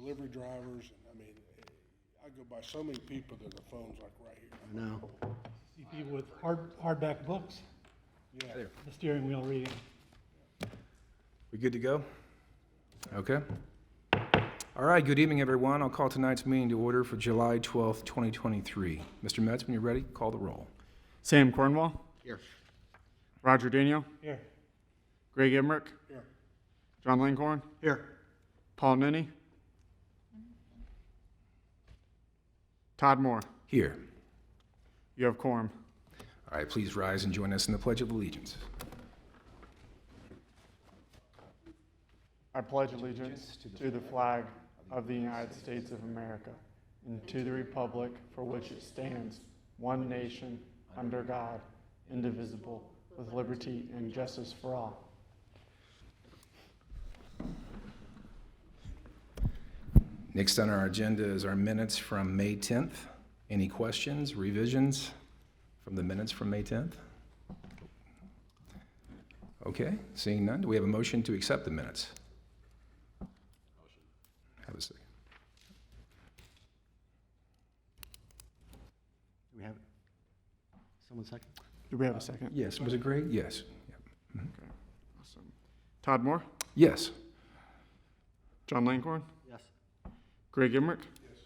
delivery drivers, and I mean, I go by so many people that the phone's like right here. I know. See people with hardback books, Yeah. the steering wheel reading. We good to go? Okay. All right, good evening, everyone. I'll call tonight's meeting to order for July 12th, 2023. Mr. Metz, when you're ready, call the roll. Sam Cornwall. Here. Roger Daniel. Here. Greg Emmerich. Here. John Langhorn. Here. Paul Nenny. Todd Moore. Here. You have quorum. All right, please rise and join us in the Pledge of Allegiance. I pledge allegiance to the flag of the United States of America and to the republic for which it stands, one nation, under God, indivisible, with liberty and justice for all. Next on our agenda is our minutes from May 10th. Any questions, revisions from the minutes from May 10th? Okay, seeing none, do we have a motion to accept the minutes? Have a second. Do we have someone second? Do we have a second? Yes, was it Greg? Yes. Yep. Okay, awesome. Todd Moore. Yes. John Langhorn. Yes. Greg Emmerich. Yes.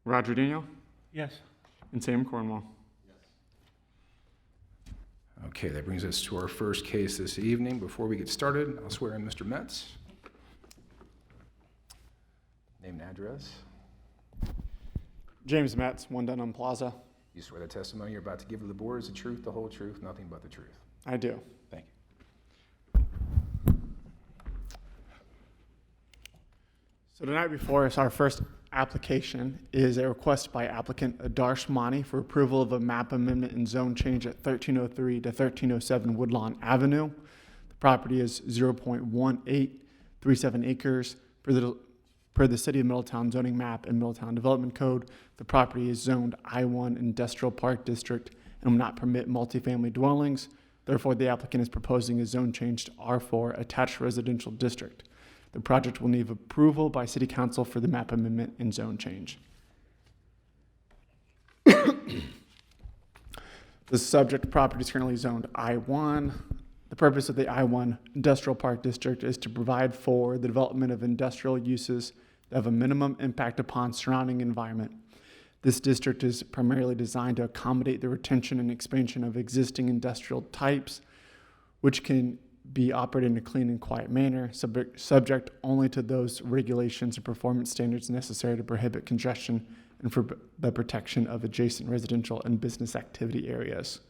Roger Daniel. Yes. And Sam Cornwall. Okay, that brings us to our first case this evening. Before we get started, I'll swear in Mr. Metz. Name and address. James Metz, 1 Dunham Plaza. You swear the testimony you're about to give to the board is the truth, the whole truth, nothing but the truth. I do. Thank you. So tonight before us, our first application is a request by applicant Adarsh Mani for approval of a map amendment and zone change at 1303 to 1307 Woodlawn Avenue. The property is 0.1837 acres per the City of Middletown zoning map and Middletown Development Code. The property is zoned I-1 Industrial Park District and will not permit multifamily dwellings. Therefore, the applicant is proposing a zone change to R4 Attached Residential District. The project will need approval by City Council for the map amendment and zone change. The subject property is currently zoned I-1. The purpose of the I-1 Industrial Park District is to provide for the development of industrial uses that have a minimum impact upon surrounding environment. This district is primarily designed to accommodate the retention and expansion of existing industrial types, which can be operated in a clean and quiet manner, subject only to those regulations and performance standards necessary to prohibit congestion and for the protection of adjacent residential and business activity areas.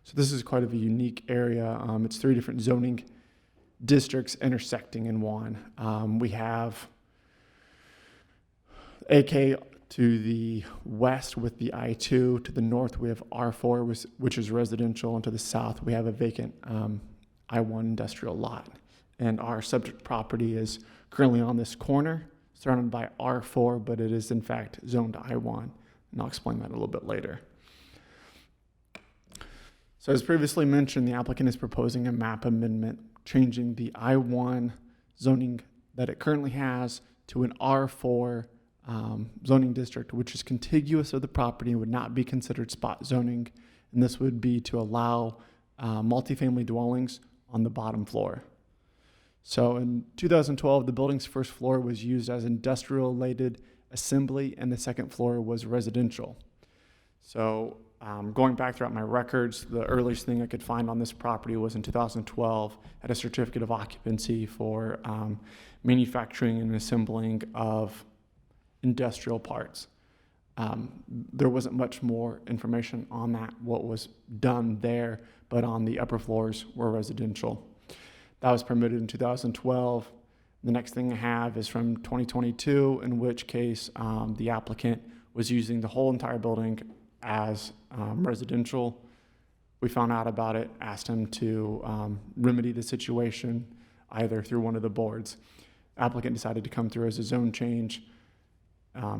So this is quite of a unique area. It's 3 different zoning districts intersecting in one. We have AK to the west with the I-2. To the north, we have R4, which is residential, and to the south, we have a vacant I-1 industrial lot. And our subject property is currently on this corner, surrounded by R4, but it is in fact zoned I-1. And I'll explain that a little bit later. So as previously mentioned, the applicant is proposing a map amendment, changing the I-1 zoning that it currently has to an R4 zoning district, which is contiguous of the property and would not be considered spot zoning. And this would be to allow multifamily dwellings on the bottom floor. So in 2012, the building's first floor was used as industrial-related assembly, and the second floor was residential. So going back throughout my records, the earliest thing I could find on this property was in 2012, had a certificate of occupancy for manufacturing and assembling of industrial parts. There wasn't much more information on that, what was done there, but on the upper floors were residential. That was permitted in 2012. The next thing I have is from 2022, in which case the applicant was using the whole entire building as residential. We found out about it, asked him to remedy the situation either through one of the boards. Applicant decided to come through as a zone change,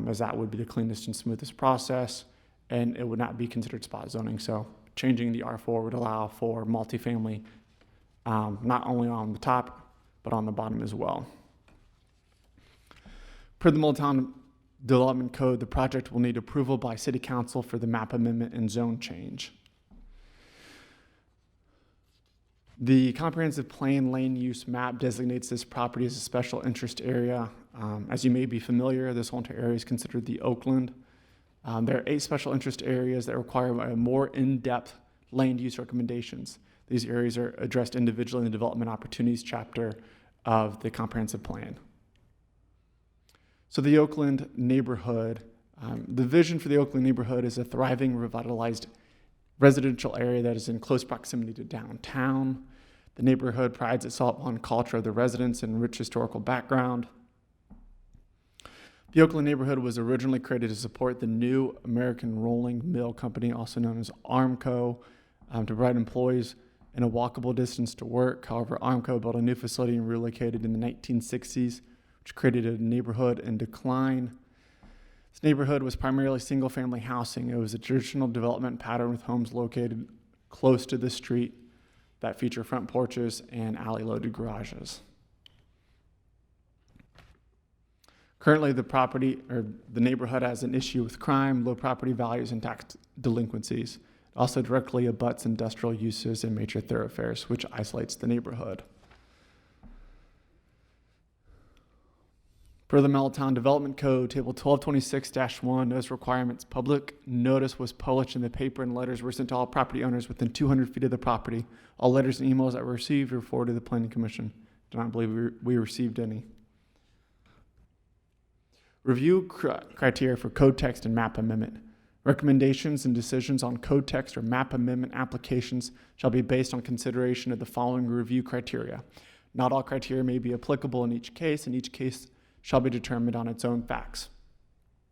as that would be the cleanest and smoothest process, and it would not be considered spot zoning. So changing the R4 would allow for multifamily, not only on the top, but on the bottom as well. Per the Middletown Development Code, the project will need approval by City Council for the map amendment and zone change. The comprehensive plan land use map designates this property as a special interest area. As you may be familiar, this whole entire area is considered the Oakland. There are 8 special interest areas that require a more in-depth land use recommendations. These areas are addressed individually in the development opportunities chapter of the comprehensive plan. So the Oakland neighborhood, the vision for the Oakland neighborhood is a thriving, revitalized residential area that is in close proximity to downtown. The neighborhood prides itself on culture of the residents and rich historical background. The Oakland neighborhood was originally created to support the new American Rolling Mill Company, also known as ARMCO, to provide employees in a walkable distance to work. However, ARMCO built a new facility and relocated in the 1960s, which created a neighborhood in decline. This neighborhood was primarily single-family housing. It was a traditional development pattern with homes located close to the street that feature front porches and alley-loaded garages. Currently, the neighborhood has an issue with crime, low property values, and tax delinquencies. It also directly abuts industrial uses and major thoroughfares, which isolates the neighborhood. Per the Middletown Development Code, Table 1226-1, notice requirements. Public notice was published in the paper and letters were sent to all property owners within 200 feet of the property. All letters and emails that were received were forwarded to the Planning Commission. Do not believe we received any. Review criteria for code text and map amendment. Recommendations and decisions on code text or map amendment applications shall be based on consideration of the following review criteria. Not all criteria may be applicable in each case, and each case shall be determined on its own facts.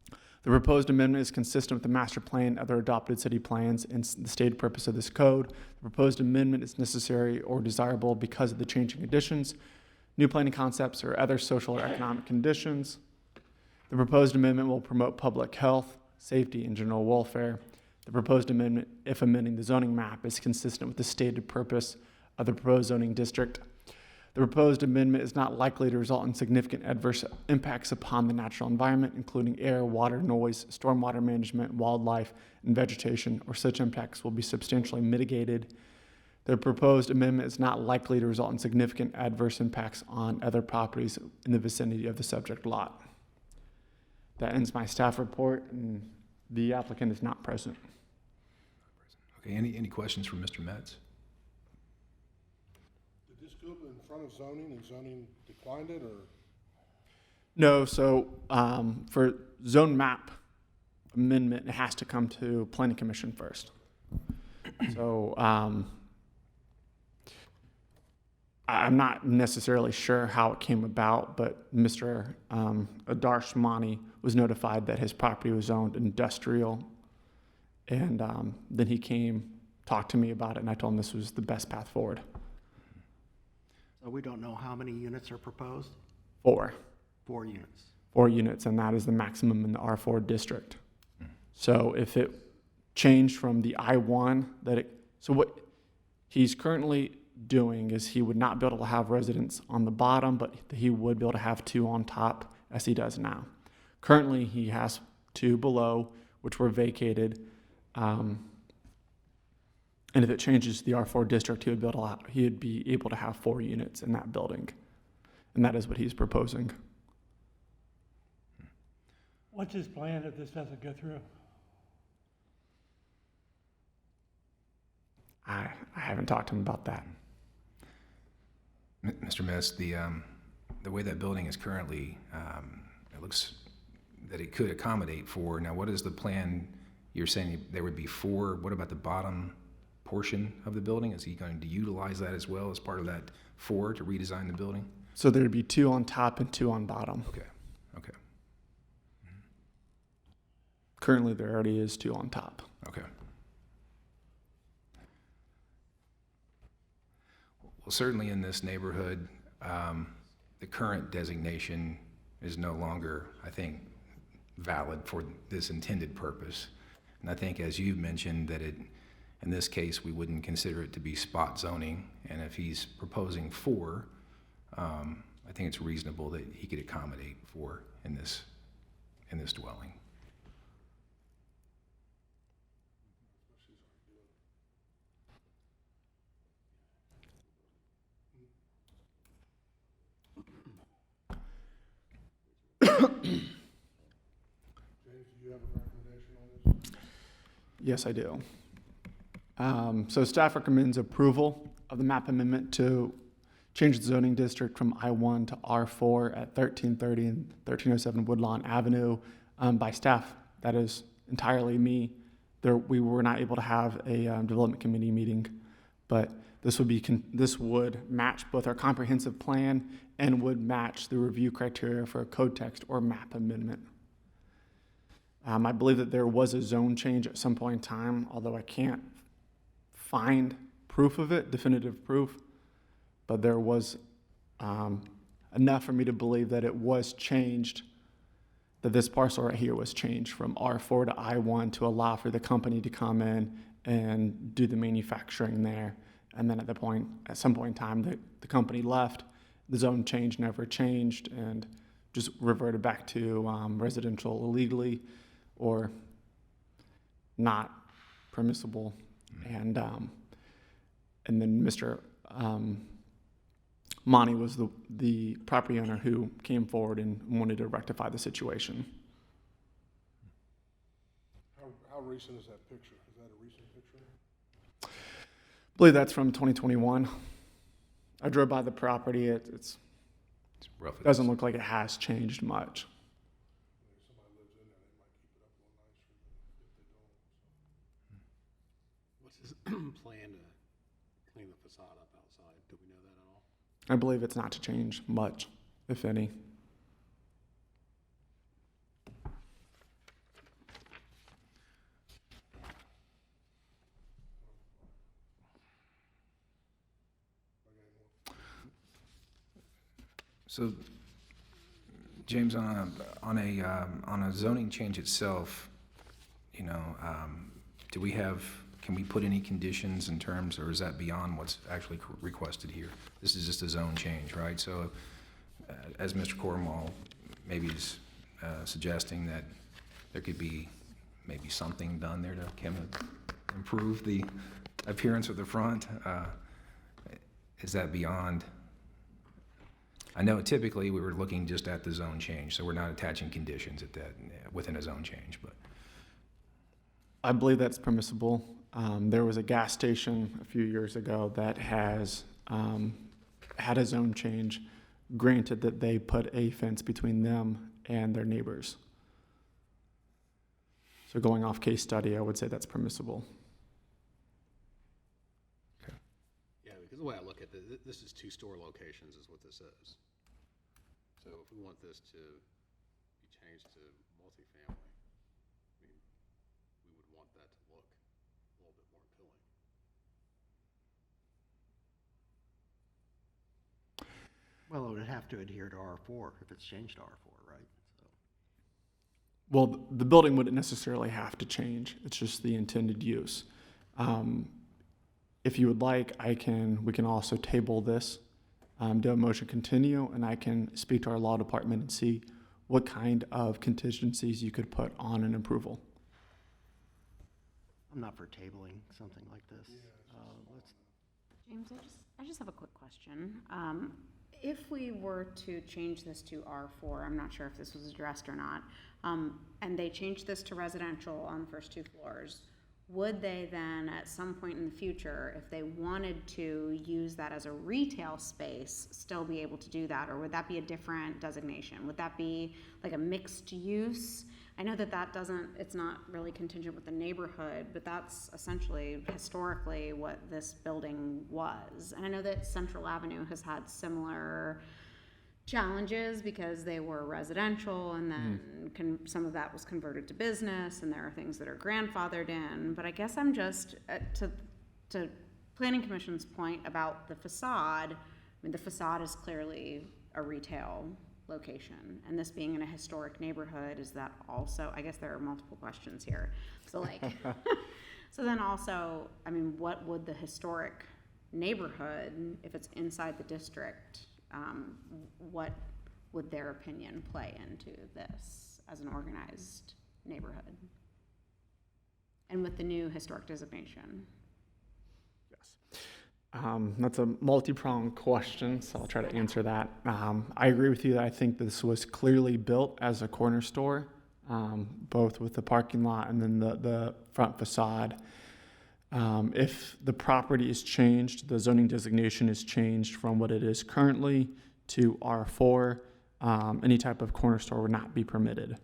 The proposed amendment is consistent with the master plan and other adopted city plans and the stated purpose of this code. The proposed amendment is necessary or desirable because of the changing conditions, new planning concepts, or other social or economic conditions. The proposed amendment will promote public health, safety, and general welfare. The proposed amendment, if amending the zoning map, is consistent with the stated purpose of the proposed zoning district. The proposed amendment is not likely to result in significant adverse impacts upon the natural environment, including air, water, noise, stormwater management, wildlife, and vegetation, or such impacts will be substantially mitigated. The proposed amendment is not likely to result in significant adverse impacts on other properties in the vicinity of the subject lot. That ends my staff report, and the applicant is not present. Okay, any questions for Mr. Metz? Did this go in front of zoning and zoning declined it, or? No, so for zone map amendment, it has to come to Planning Commission first. So I'm not necessarily sure how it came about, but Mr. Adarshmani was notified that his property was zoned industrial, and then he came, talked to me about it, and I told him this was the best path forward. So we don't know how many units are proposed? 4 units. 4 units, and that is the maximum in the R4 district. So if it changed from the I1 so what he's currently doing is he would not be able to have residents on the bottom, but he would be able to have 2 on top as he does now. Currently, he has 2 below, which were vacated. And if it changes to the R4 district, he would be able to have 4 units in that building. And that is what he's proposing. What's his plan if this doesn't go through? I haven't talked to him about that. Mr. Metz, the way that building is currently, it looks that it could accommodate 4. Now, what is the plan? You're saying there would be 4. What about the bottom portion of the building? Is he going to utilize that as well as part of that 4 to redesign the building? So there'd be 2 on top and 2 on bottom. Okay. Currently, there already is 2 on top. Okay. Well, certainly in this neighborhood, the current designation is no longer, I think, valid for this intended purpose. And I think, as you've mentioned, that in this case, we wouldn't consider it to be spot zoning. And if he's proposing 4, I think it's reasonable that he could accommodate for in this dwelling. James, do you have a recommendation on this? Yes, I do. So staff recommends approval of the map amendment to change the zoning district from I-1 to R4 at 1330 and 1307 Woodlawn Avenue by staff. That is entirely me. We were not able to have a development committee meeting, but this would match both our comprehensive plan and would match the review criteria for a code text or map amendment. I believe that there was a zone change at some point in time, although I can't find proof of it, definitive proof, but there was enough for me to believe that it was changed, that this parcel right here was changed from R4 to I1 to allow for the company to come in and do the manufacturing there. And then at some point in time, the company left, the zone change never changed and just reverted back to residential illegally or not permissible. And then Mr. Monty was the property owner who came forward and wanted to rectify the situation. How recent is that picture? Is that a recent picture? I believe that's from 2021. I drove by the property. It Roughly. doesn't look like it has changed much. If somebody lives in there, they might keep it up a little nicer than if they don't. What's his plan to clean the facade up outside? Do we know that at all? I believe it's not to change much, if any. So, James, on a zoning change itself, you know, can we put any conditions in terms, or is that beyond what's actually requested here? This is just a zone change, right? So, as Mr. Cornwall maybe is suggesting that there could be maybe something done there to kind of improve the appearance of the front. Is that beyond? I know typically we were looking just at the zone change, so we're not attaching conditions at that within a zone change, but. I believe that's permissible. There was a gas station a few years ago that has had a zone change, granted that they put a fence between them and their neighbors. So going off case study, I would say that's permissible. Yeah, because the way I look at this, this is two store locations is what this is. So if we want this to be changed to multifamily, I mean, we would want that to look a little bit more appealing. Well, it would have to adhere to R4 if it's changed to R4, right? So. Well, the building wouldn't necessarily have to change. It's just the intended use. If you would like, we can also table this, do a motion continue, and I can speak to our law department and see what kind of contingencies you could put on an approval. I'm not for tabling something like this. James, I just have a quick question. If we were to change this to R4, I'm not sure if this was addressed or not, and they changed this to residential on the first two floors, would they then, at some point in the future, if they wanted to use that as a retail space, still be able to do that? Or would that be a different designation? Would that be like a mixed use? I know that it's not really contingent with the neighborhood, but that's essentially historically what this building was. And I know that Central Avenue has had similar challenges because they were residential and then some of that was converted to business, and there are things that are grandfathered in. But I guess I'm just, to Planning Commission's point about the facade, I mean, the facade is clearly a retail location, and this being in a historic neighborhood, is that also, I guess there are multiple questions here. So like, so then also, I mean, what would the historic neighborhood, if it's inside the district, what would their opinion play into this as an organized neighborhood? And with the new historic designation? That's a multi-pronged question, so I'll try to answer that. I agree with you that I think this was clearly built as a corner store, both with the parking lot and then the front facade. If the property is changed, the zoning designation is changed from what it is currently to R4, any type of corner store would not be permitted.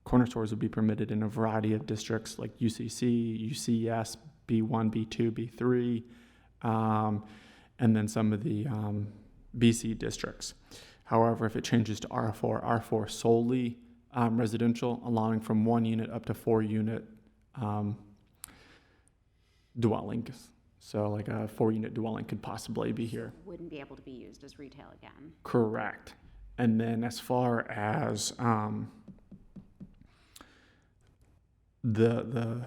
Corner stores would be permitted in a variety of districts like UCC, UCS, B1, B2, B3, and then some of the BC districts. However, if it changes to R4 solely residential, allowing from 1 unit up to 4 unit dwellings. So like a 4 unit dwelling could possibly be here. Wouldn't be able to be used as retail again. Correct. And then as far as the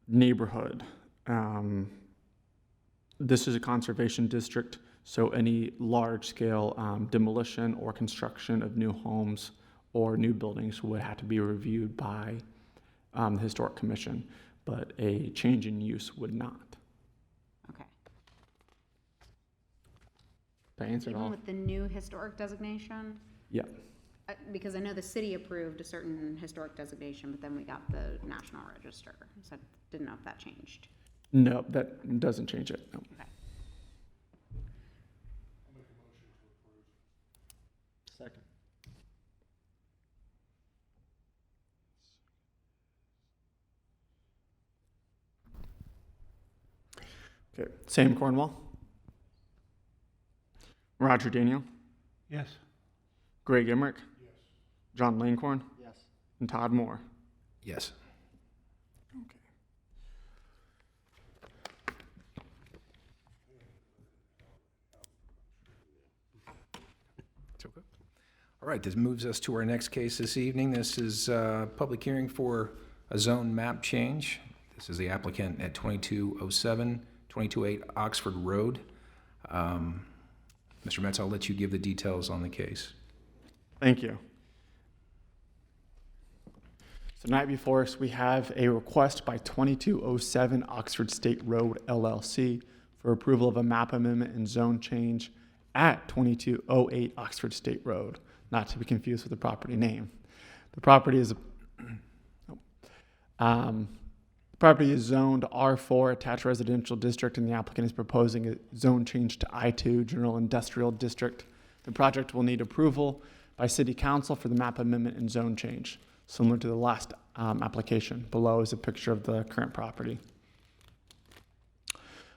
neighborhood, this is a conservation district, so any large-scale demolition or construction of new homes or new buildings would have to be reviewed by the Historic Commission, but a change in use would not. Okay. Did I answer it Even all? with the new historic designation? Yeah. Because I know the city approved a certain historic designation, but then we got the National Register, so I didn't know if that changed. No, that doesn't change it. No. Okay. Second. Okay. Sam Cornwall. Roger Daniel. Yes. Greg Emmerich. John Langhorn. Yes. And Todd Moore. Yes. It's okay. All right, this moves us to our next case this evening. This is a public hearing for a zone map change. This is the applicant at 2207, 228 Oxford Road. Mr. Metz, I'll let you give the details on the case. Thank you. So tonight before us, we have a request by 2207 Oxford State Road LLC for approval of a map amendment and zone change at 2208 Oxford State Road, not to be confused with the property name. The property is zoned R4 attached residential district, and the applicant is proposing a zone change to I2 general industrial district. The project will need approval by City Council for the map amendment and zone change. Similar to the last application. Below is a picture of the current property.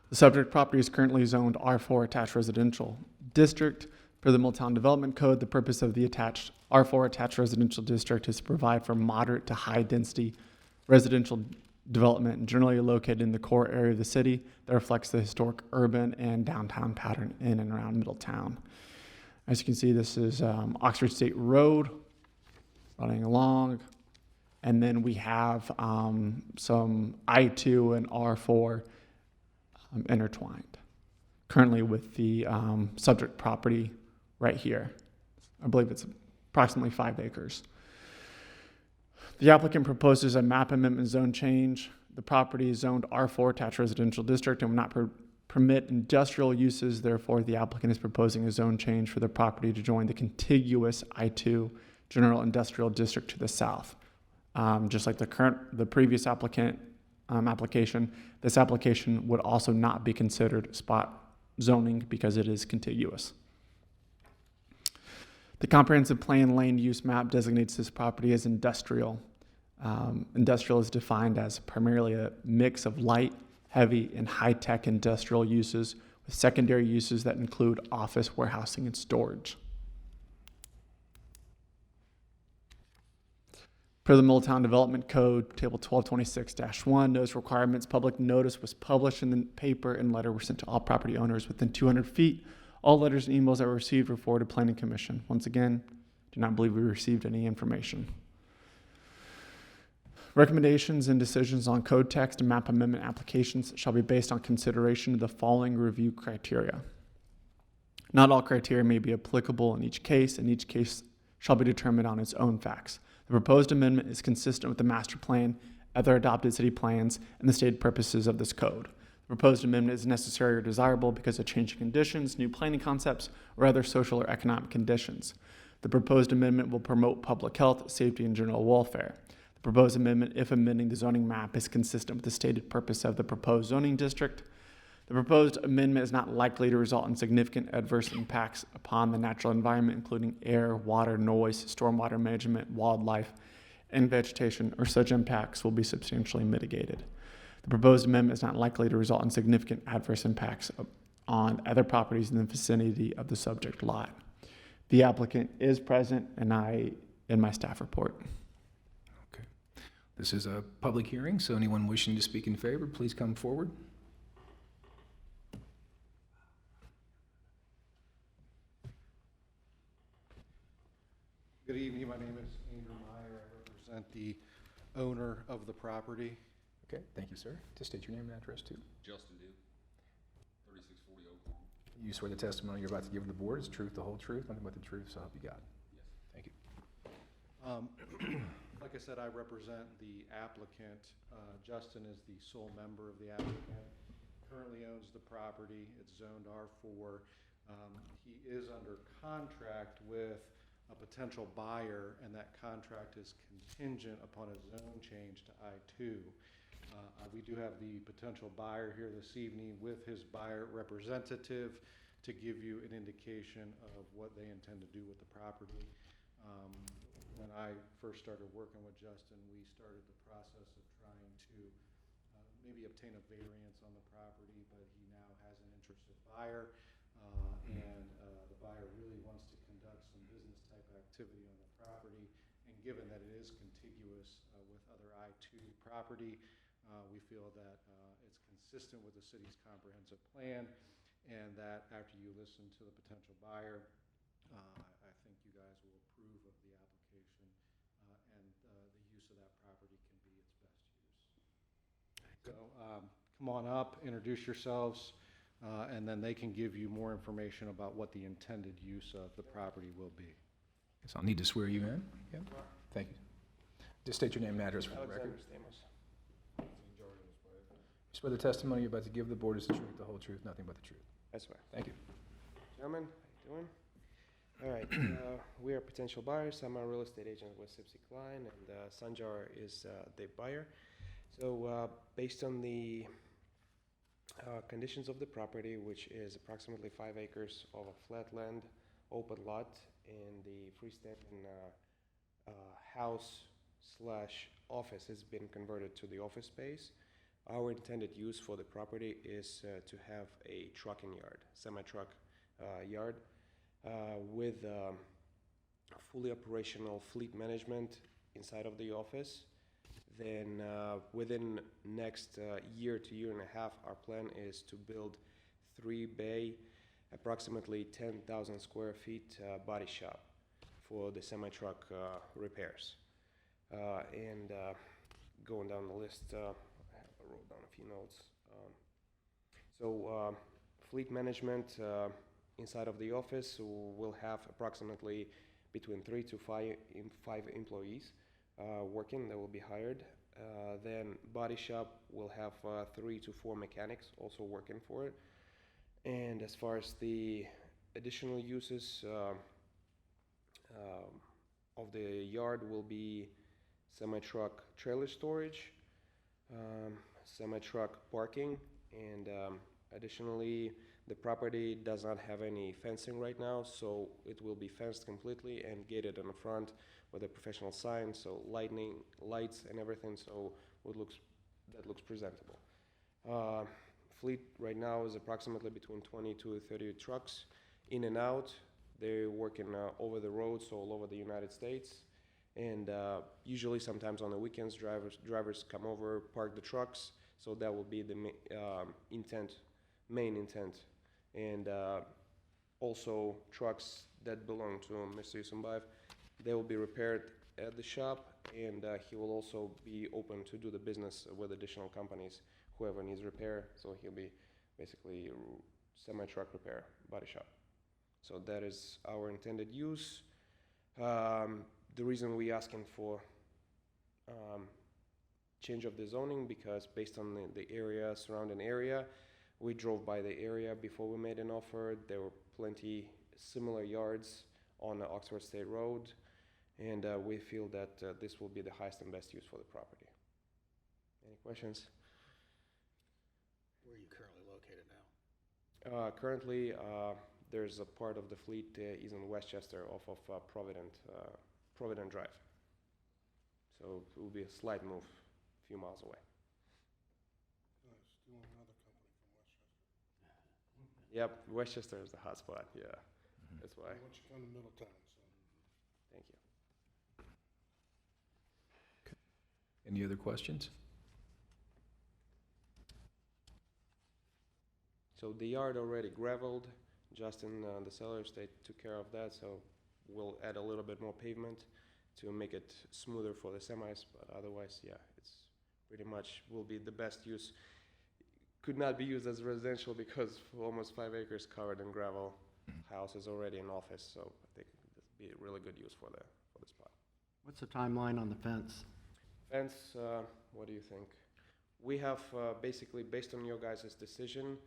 The subject property is currently zoned R4 attached residential district. Per the Middletown Development Code, the purpose of the R4 attached residential district is to provide for moderate to high density residential development generally located in the core area of the city that reflects the historic urban and downtown pattern in and around Middletown. As you can see, this is Oxford State Road running along, and then we have some I2 and R4 intertwined, currently with the subject property right here. I believe it's approximately 5 acres. The applicant proposes a map amendment zone change. The property is zoned R4 attached residential district and will not permit industrial uses. Therefore, the applicant is proposing a zone change for the property to join the contiguous I2 general industrial district to the south. Just like the previous application, this application would also not be considered spot zoning because it is contiguous. The comprehensive plan land use map designates this property as industrial. Industrial is defined as primarily a mix of light, heavy, and high-tech industrial uses with secondary uses that include office, warehousing, and storage. Per the Middletown Development Code, Table 1226-1, notice requirements, public notice was published in the paper and letter were sent to all property owners within 200 feet. All letters and emails that were received were forwarded to Planning Commission. Once again, do not believe we received any information. Recommendations and decisions on code text and map amendment applications shall be based on consideration of the following review criteria. Not all criteria may be applicable in each case, and each case shall be determined on its own facts. The proposed amendment is consistent with the master plan, other adopted city plans, and the stated purposes of this code. The proposed amendment is necessary or desirable because of changing conditions, new planning concepts, or other social or economic conditions. The proposed amendment will promote public health, safety, and general welfare. The proposed amendment, if amending the zoning map, is consistent with the stated purpose of the proposed zoning district. The proposed amendment is not likely to result in significant adverse impacts upon the natural environment, including air, water, noise, stormwater management, wildlife, and vegetation, or such impacts will be substantially mitigated. The proposed amendment is not likely to result in significant adverse impacts on other properties in the vicinity of the subject lot. The applicant is present, and I in my staff report. Okay. This is a public hearing, so anyone wishing to speak in favor, please come forward. Good evening, my name is Andrew Meyer. I represent the owner of the property. Okay, thank you, sir. Just state your name and address, too. Justin Duke, 3640 Oak Lawn. You swear the testimony you're about to give the board is truth, the whole truth, nothing but the truth, so help you God. Yes. Thank you. Like I said, I represent the applicant. Justin is the sole member of the applicant. Currently owns the property. It's zoned R4. He is under contract with a potential buyer, and that contract is contingent upon a zone change to I-2. We do have the potential buyer here this evening with his buyer representative to give you an indication of what they intend to do with the property. When I first started working with Justin, we started the process of trying to maybe obtain a variance on the property, but he now has an interested buyer, and the buyer really wants to conduct some business type activity on the property. And given that it is contiguous with other I-2 property, we feel that it's consistent with the city's comprehensive plan, and that after you listen to the potential buyer, I think you guys will approve of the application, and the use of that property can be its best use. So come on up, introduce yourselves, and then they can give you more information about what the intended use of the property will be. So I'll need to swear you in. Yep. Thank you. Just state your name and address for the record. You swear the testimony you're about to give the board is the truth, the whole truth, nothing but the truth. I swear. Thank you. Gentlemen, how you doing? All right, we are potential buyers. I'm a real estate agent with Sipsy Klein, and Sanjar is the buyer. So based on the conditions of the property, which is approximately 5 acres of a flat land, open lot, and the freestanding house/office has been converted to the office space. Our intended use for the property is to have a trucking yard, semi-truck yard, with fully operational fleet management inside of the office. Then within next year to year and a half, our plan is to build 3-bay, approximately 10,000 square feet body shop for the semi-truck repairs. And going down the list, I wrote down a few notes. So fleet management inside of the office will have approximately between 3 to 5 employees working that will be hired. Then body shop will have 3 to 4 mechanics also working for it. And as far as the additional uses of the yard will be semi-truck trailer storage, semi-truck parking, and additionally the property does not have any fencing right now, so it will be fenced completely and gated on the front with a professional sign, so lightning, lights and everything, so that looks presentable. Fleet right now is approximately between 20 to 30 trucks in and out. They're working over the roads all over the United States, and usually sometimes on the weekends drivers come over, park the trucks, so that will be the main intent. And also trucks that belong to Mr. Yusumbayev, they will be repaired at the shop, and he will also be open to do the business with additional companies, whoever needs repair, so he'll be basically semi-truck repair, body shop. So that is our intended use. The reason we asking for change of the zoning, because based on the area, surrounding area, we drove by the area before we made an offer. There were plenty similar yards on the Oxford State Road, and we feel that this will be the highest and best use for the property. Any questions? Where are you currently located now? Currently, there's a part of the fleet is in Westchester off of Provident Drive. So it will be a slight move, a few miles away. Still another company from Westchester. Yep, Westchester is the hot spot, yeah, that's why. Why don't you come to Middletown, so. Thank you. Any other questions? So the yard already gravelled. Justin, the seller, they took care of that, so we'll add a little bit more pavement to make it smoother for the semis, but otherwise, yeah, it's pretty much will be the best use. Could not be used as residential because almost 5 acres covered in gravel. House is already an office, so I think this would be a really good use for the spot. What's the timeline on the fence? Fence, what do you think? We have basically, based on your guys' decision,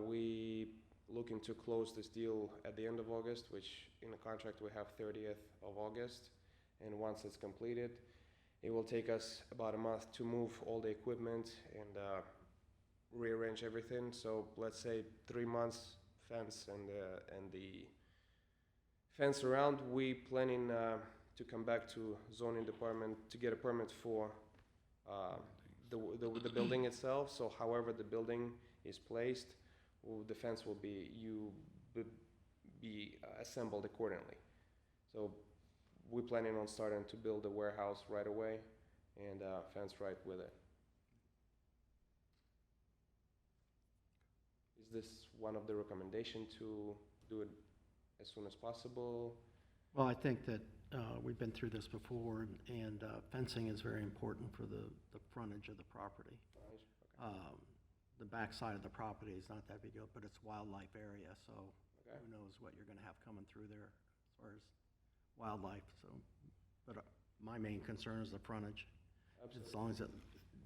we looking to close this deal at the end of August, which in the contract we have 30th of August. And once it's completed, it will take us about a month to move all the equipment and rearrange everything. So let's say 3 months fence and the fence around. We planning to come back to zoning department to get a permit for the building itself. So however the building is placed, the fence will be assembled accordingly. So we're planning on starting to build a warehouse right away and fence right with it. Is this one of the recommendations to do it as soon as possible? Well, I think that we've been through this before, and fencing is very important for the frontage of the property. The back side of the property is not that big, but it's wildlife area, so who knows what you're going to have coming through there as far as wildlife. So, but my main concern is the frontage. Absolutely. As long as it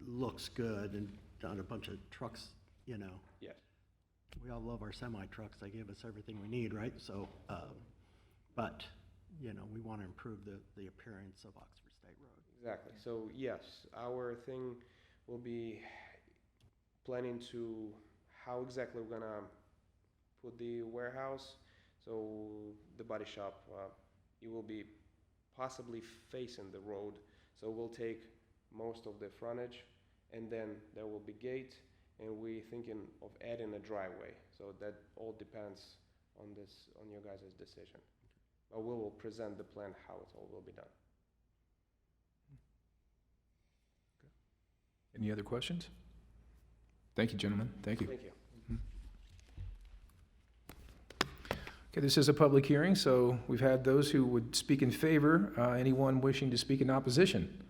looks good and not a bunch of trucks, you know. Yes. We all love our semi trucks. They give us everything we need, right? So, but you know, we want to improve the appearance of Oxford State Road. Exactly. So yes, our thing will be planning to how exactly we're gonna put the warehouse. So the body shop, it will be possibly facing the road. So we'll take most of the frontage, and then there will be gate, and we're thinking of adding a driveway. So that all depends on your guys' decision. But we will present the plan how it all will be done. Any other questions? Thank you, gentlemen. Thank you. Thank you. Okay, this is a public hearing, so we've had those who would speak in favor. Anyone wishing to speak in opposition?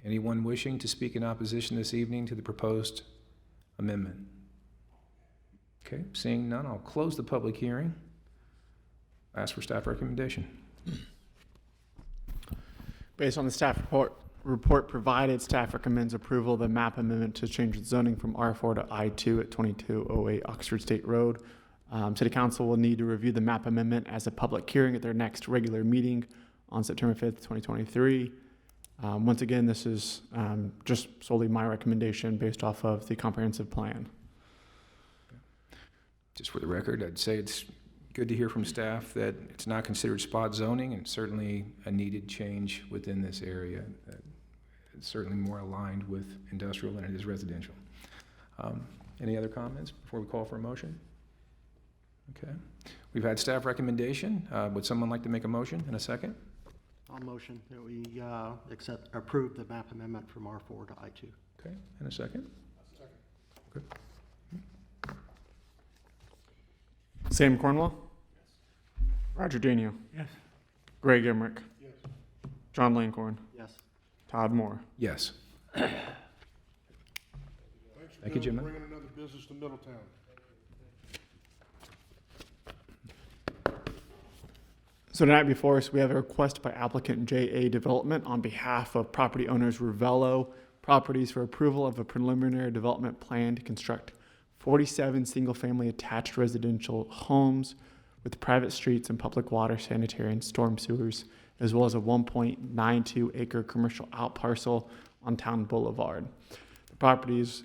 Anyone wishing to speak in opposition this evening to the proposed amendment? Okay, seeing none, I'll close the public hearing. Ask for staff recommendation. Based on the staff report provided, staff recommends approval of the map amendment to change the zoning from R4 to I2 at 2208 Oxford State Road. City Council will need to review the map amendment as a public hearing at their next regular meeting on September 5th, 2023. Once again, this is just solely my recommendation based off of the comprehensive plan. Just for the record, I'd say it's good to hear from staff that it's not considered spot zoning, and certainly a needed change within this area. It's certainly more aligned with industrial than it is residential. Any other comments before we call for a motion? Okay. We've had staff recommendation. Would someone like to make a motion in a second? I'll motion that we approve the map amendment from R4 to I2. Okay, in a second? Okay. Sam Cornwell? Roger Daniel? Yes. Greg Emmerich? Yes. John Langhorne? Yes. Todd Moore? Yes. Thanks Thank you, Jim. bringing another business to Middletown. So tonight before us, we have a request by applicant JA Development on behalf of property owners Ravello Properties for approval of a preliminary development plan to construct 47 single-family attached residential homes with private streets and public water, sanitary, and storm sewers, as well as a 1.92-acre commercial outparcel on Town Boulevard. The property is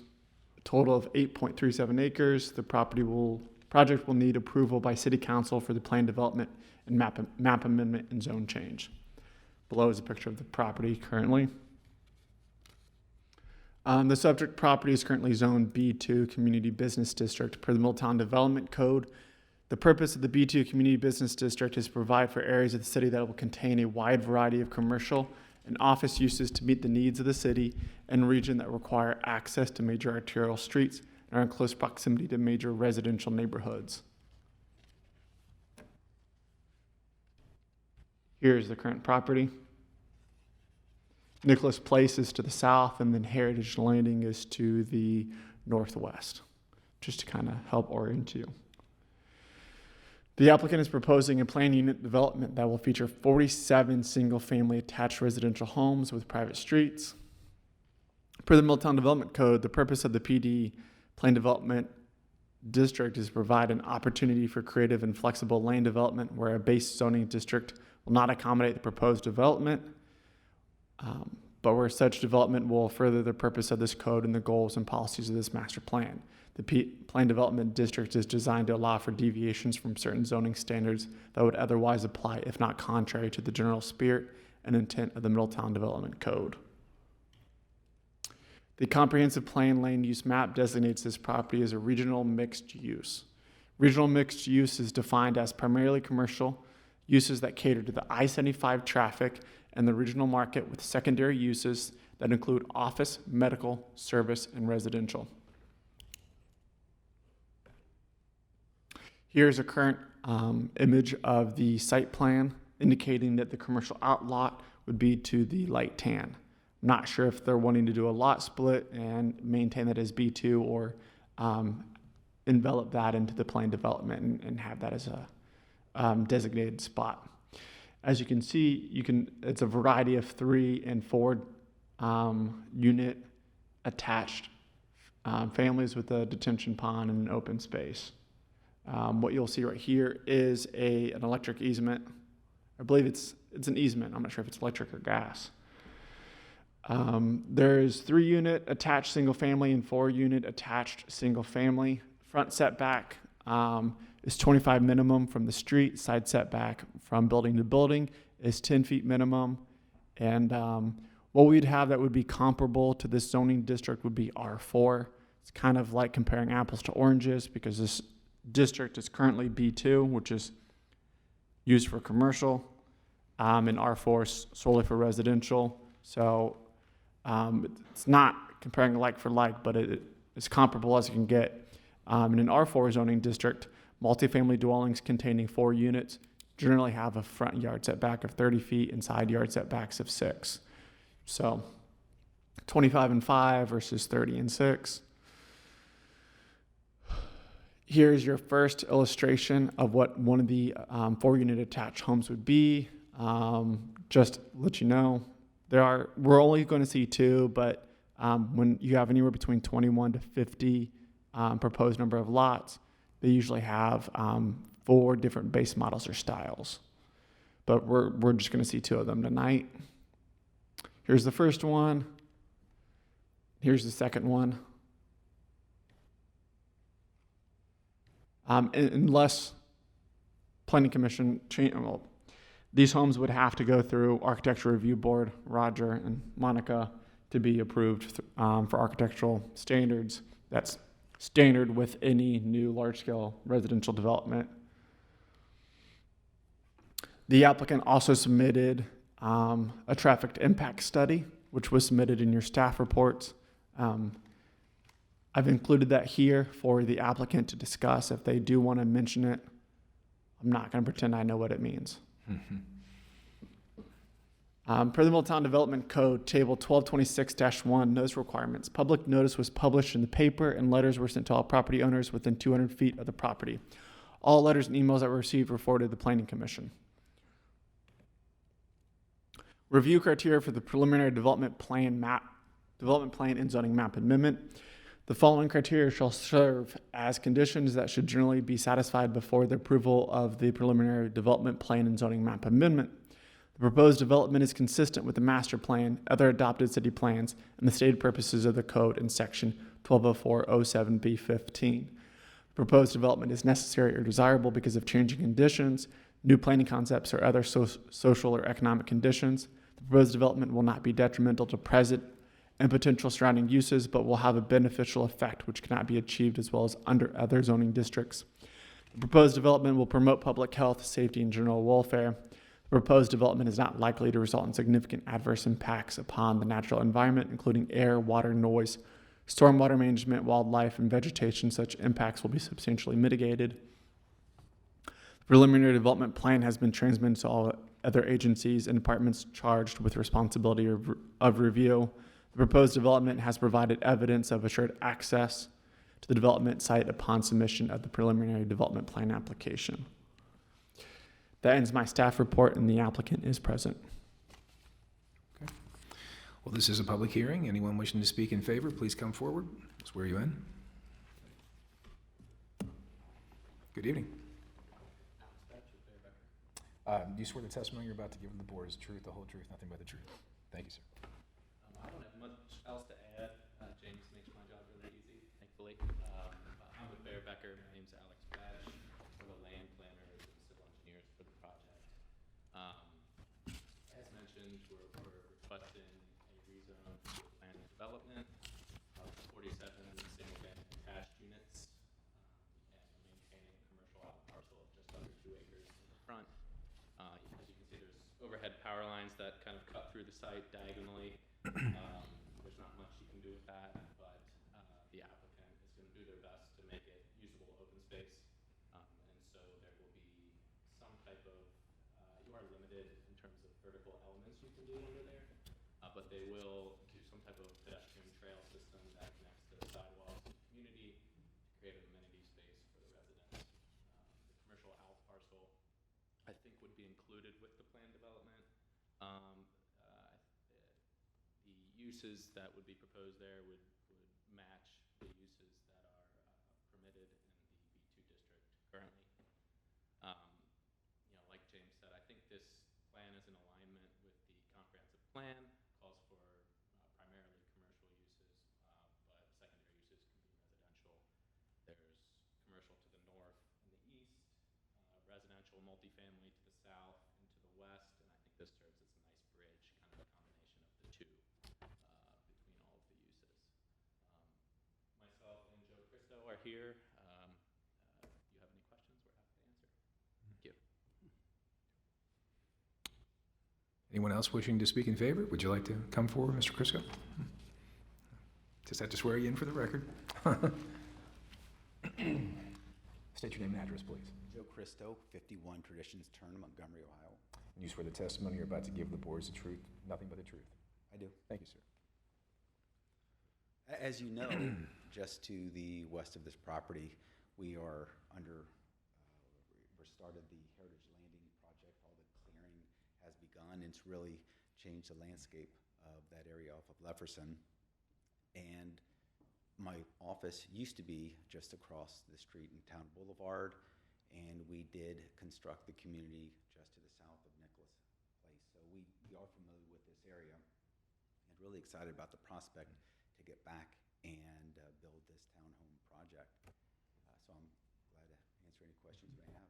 a total of 8.37 acres. The project will need approval by City Council for the plan development and map amendment and zone change. Below is a picture of the property currently. The subject property is currently zoned B2 Community Business District per the Middletown Development Code. The purpose of the B2 Community Business District is to provide for areas of the city that will contain a wide variety of commercial and office uses to meet the needs of the city and region that require access to major arterial streets and are in close proximity to major residential neighborhoods. Here's the current property. Nicholas Place is to the south, and then Heritage Landing is to the northwest, just to kind of help orient you. The applicant is proposing a planned unit development that will feature 47 single-family attached residential homes with private streets. Per the Middletown Development Code, the purpose of the PD Planned Development District is to provide an opportunity for creative and flexible land development where a base zoning district will not accommodate the proposed development, but where such development will further the purpose of this code and the goals and policies of this master plan. The Planned Development District is designed to allow for deviations from certain zoning standards that would otherwise apply if not contrary to the general spirit and intent of the Middletown Development Code. The comprehensive plan land use map designates this property as a regional mixed use. Regional mixed use is defined as primarily commercial uses that cater to the I-75 traffic and the regional market with secondary uses that include office, medical, service, and residential. Here's a current image of the site plan indicating that the commercial outlot would be to the light tan. I'm not sure if they're wanting to do a lot split and maintain that as B2 or envelop that into the planned development and have that as a designated spot. As you can see, it's a variety of 3 and 4 unit attached families with a detention pond and an open space. What you'll see right here is an electric easement. I believe it's an easement. I'm not sure if it's electric or gas. There's 3 unit attached single family and 4 unit attached single family. Front setback is 25 minimum from the street. Side setback from building to building is 10 feet minimum. And what we'd have that would be comparable to this zoning district would be R4. It's kind of like comparing apples to oranges because this district is currently B2, which is used for commercial, and R4 solely for residential. So it's not comparing like for like, but it's comparable as you can get. In an R4 zoning district, multifamily dwellings containing 4 units generally have a front yard setback of 30 feet and side yard setbacks of 6. So 25 and 5 versus 30 and 6. Here's your first illustration of what one of the 4 unit attached homes would be. Just to let you know, we're only going to see 2, but when you have anywhere between 21 to 50 proposed number of lots, they usually have 4 different base models or styles. But we're just going to see 2 of them tonight. Here's the first one. Here's the second one. Unless Planning Commission these homes would have to go through Architectural Review Board, Roger and Monica, to be approved for architectural standards. That's standard with any new large-scale residential development. The applicant also submitted a traffic impact study, which was submitted in your staff reports. I've included that here for the applicant to discuss if they do want to mention it. I'm not going to pretend I know what it means. Per the Middletown Development Code, Table 1226-1, notice requirements. Public notice was published in the paper and letters were sent to all property owners within 200 feet of the property. All letters and emails that were received were forwarded to the Planning Commission. Review criteria for the preliminary development plan and zoning map amendment. The following criteria shall serve as conditions that should generally be satisfied before the approval of the preliminary development plan and zoning map amendment. The proposed development is consistent with the master plan, other adopted city plans, and the stated purposes of the code in section 120407B15. Proposed development is necessary or desirable because of changing conditions, new planning concepts, or other social or economic conditions. The proposed development will not be detrimental to present and potential surrounding uses, but will have a beneficial effect which cannot be achieved as well as under other zoning districts. The proposed development will promote public health, safety, and general welfare. The proposed development is not likely to result in significant adverse impacts upon the natural environment, including air, water, noise, stormwater management, wildlife, and vegetation. Such impacts will be substantially mitigated. The preliminary development plan has been transmitted to all other agencies and departments charged with responsibility of review. The proposed development has provided evidence of assured access to the development site upon submission of the preliminary development plan application. That ends my staff report, and the applicant is present. Well, this is a public hearing. Anyone wishing to speak in favor, please come forward. Swear you in. Good evening. Do you swear the testimony you're about to give the board is the truth, the whole truth, nothing but the truth? Thank you, sir. I don't have much else to add. James makes my job really easy, thankfully. I'm with Bear Becker. My name's Alex Bash. We're the land planners and civil engineers for the project. As mentioned, we're requesting a rezone to planned development of 47 single-family detached units and maintaining a commercial out parcel of just under 2 acres in the front. As you can see, there's overhead power lines that kind of cut through the site diagonally. There's not much you can do with that, but the applicant is going to do their best to make it usable open space. And so there will be some type of, you are limited in terms of vertical elements you can do under there, but they will do some type of pedestrian trail system that connects to the sidewalks and community to create an amenity space for the residents. The commercial out parcel, I think, would be included with the planned development. The uses that would be proposed there would match the uses that are permitted in the B2 district currently. Like James said, I think this plan is in alignment with the comprehensive plan. Calls for primarily commercial uses, but secondary uses can be residential. There's commercial to the north and the east, residential multifamily to the south and to the west, and I think this serves as a nice bridge, kind of a combination of the two between all of the uses. Myself and Joe Christo are here. If you have any questions, we're happy to answer. Thank you. Anyone else wishing to speak in favor? Would you like to come forward, Mr. Crisco? Just have to swear you in for the record. State your name and address, please. Joe Christo, 51 Traditions Turn, Montgomery, Ohio. And you swear the testimony you're about to give the board is the truth, nothing but the truth. I do. Thank you, sir. As you know, just to the west of this property, we are under, we started the Heritage Landing project. All the clearing has begun. It's really changed the landscape of that area off of Lefferson. And my office used to be just across the street in Town Boulevard, and we did construct the community just to the south of Nicholas Place. So we are familiar with this area and really excited about the prospect to get back and build this townhome project. So I'm glad to answer any questions you may have.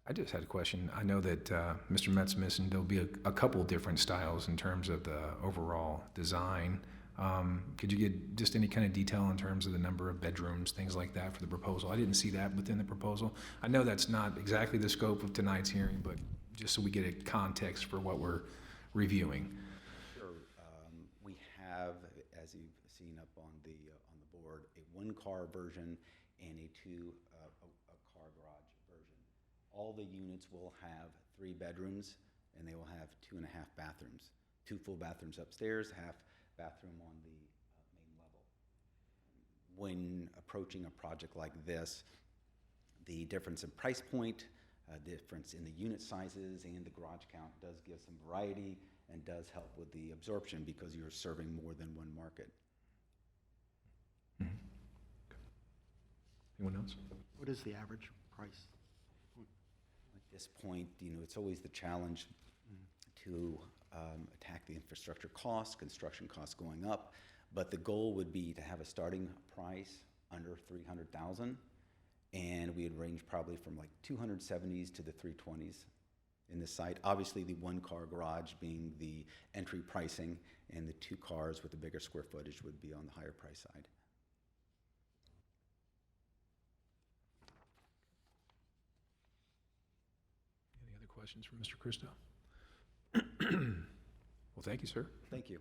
I just had a question. I know that Mr. Metz mentioned there'll be a couple different styles in terms of the overall design. Could you get just any kind of detail in terms of the number of bedrooms, things like that for the proposal? I didn't see that within the proposal. I know that's not exactly the scope of tonight's hearing, but just so we get a context for what we're reviewing. Sure. We have, as you've seen up on the board, a one-car version and a car garage version. All the units will have 3 bedrooms, and they will have 2.5 bathrooms. 2 full bathrooms upstairs, half bathroom on the main level. When approaching a project like this, the difference in price point difference in the unit sizes and the garage count does give some variety and does help with the absorption because you're serving more than one market. Anyone else? What is the average price? At this point, it's always the challenge to attack the infrastructure costs, construction costs going up, but the goal would be to have a starting price under 300,000, and we would range probably from like 270s to the 320s in the site. Obviously, the one-car garage being the entry pricing, and the 2 cars with the bigger square footage would be on the higher price side. Any other questions for Mr. Christo? Well, thank you, sir. Thank you.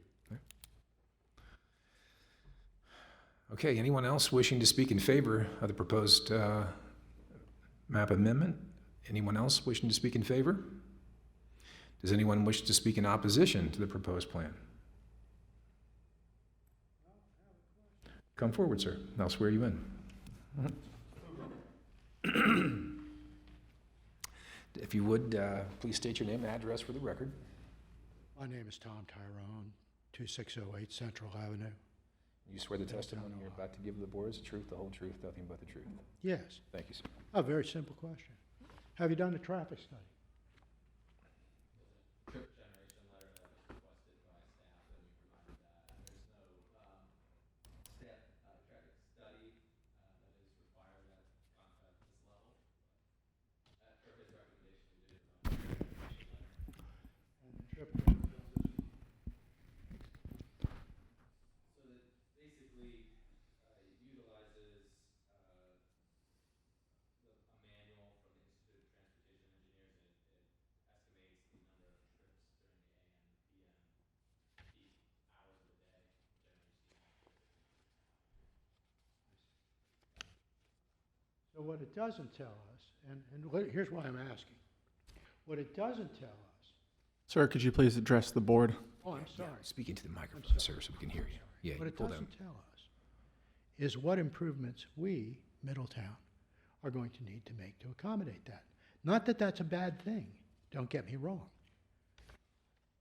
Okay, anyone else wishing to speak in favor of the proposed map amendment? Anyone else wishing to speak in favor? Does anyone wish to speak in opposition to the proposed plan? Come forward, sir. I'll swear you in. If you would, please state your name and address for the record. My name is Tom Tyrone, 2608 Central Avenue. You swear the testimony you're about to give the board is the truth, the whole truth, nothing but the truth. Yes. Thank you, sir. A very simple question. Have you done a traffic study? Trip generation letter that was requested by staff, and we provided that. There's no staff traffic study that is required at this level. For his recommendation, we did a trip generation letter. And the trip So that basically utilizes a manual from the Institute of Transportation Engineers, and it estimates the number of trips during the AM, PM, peak hours of the day, generally speaking. So what it doesn't tell us, here's why I'm asking. What it doesn't tell us. Sir, could you please address the board? Oh, I'm sorry. Speak into the microphone, sir, so we can hear you. Yeah, What you it pull down. doesn't tell us is what improvements we, Middletown, are going to need to make to accommodate that. Not that that's a bad thing, don't get me wrong.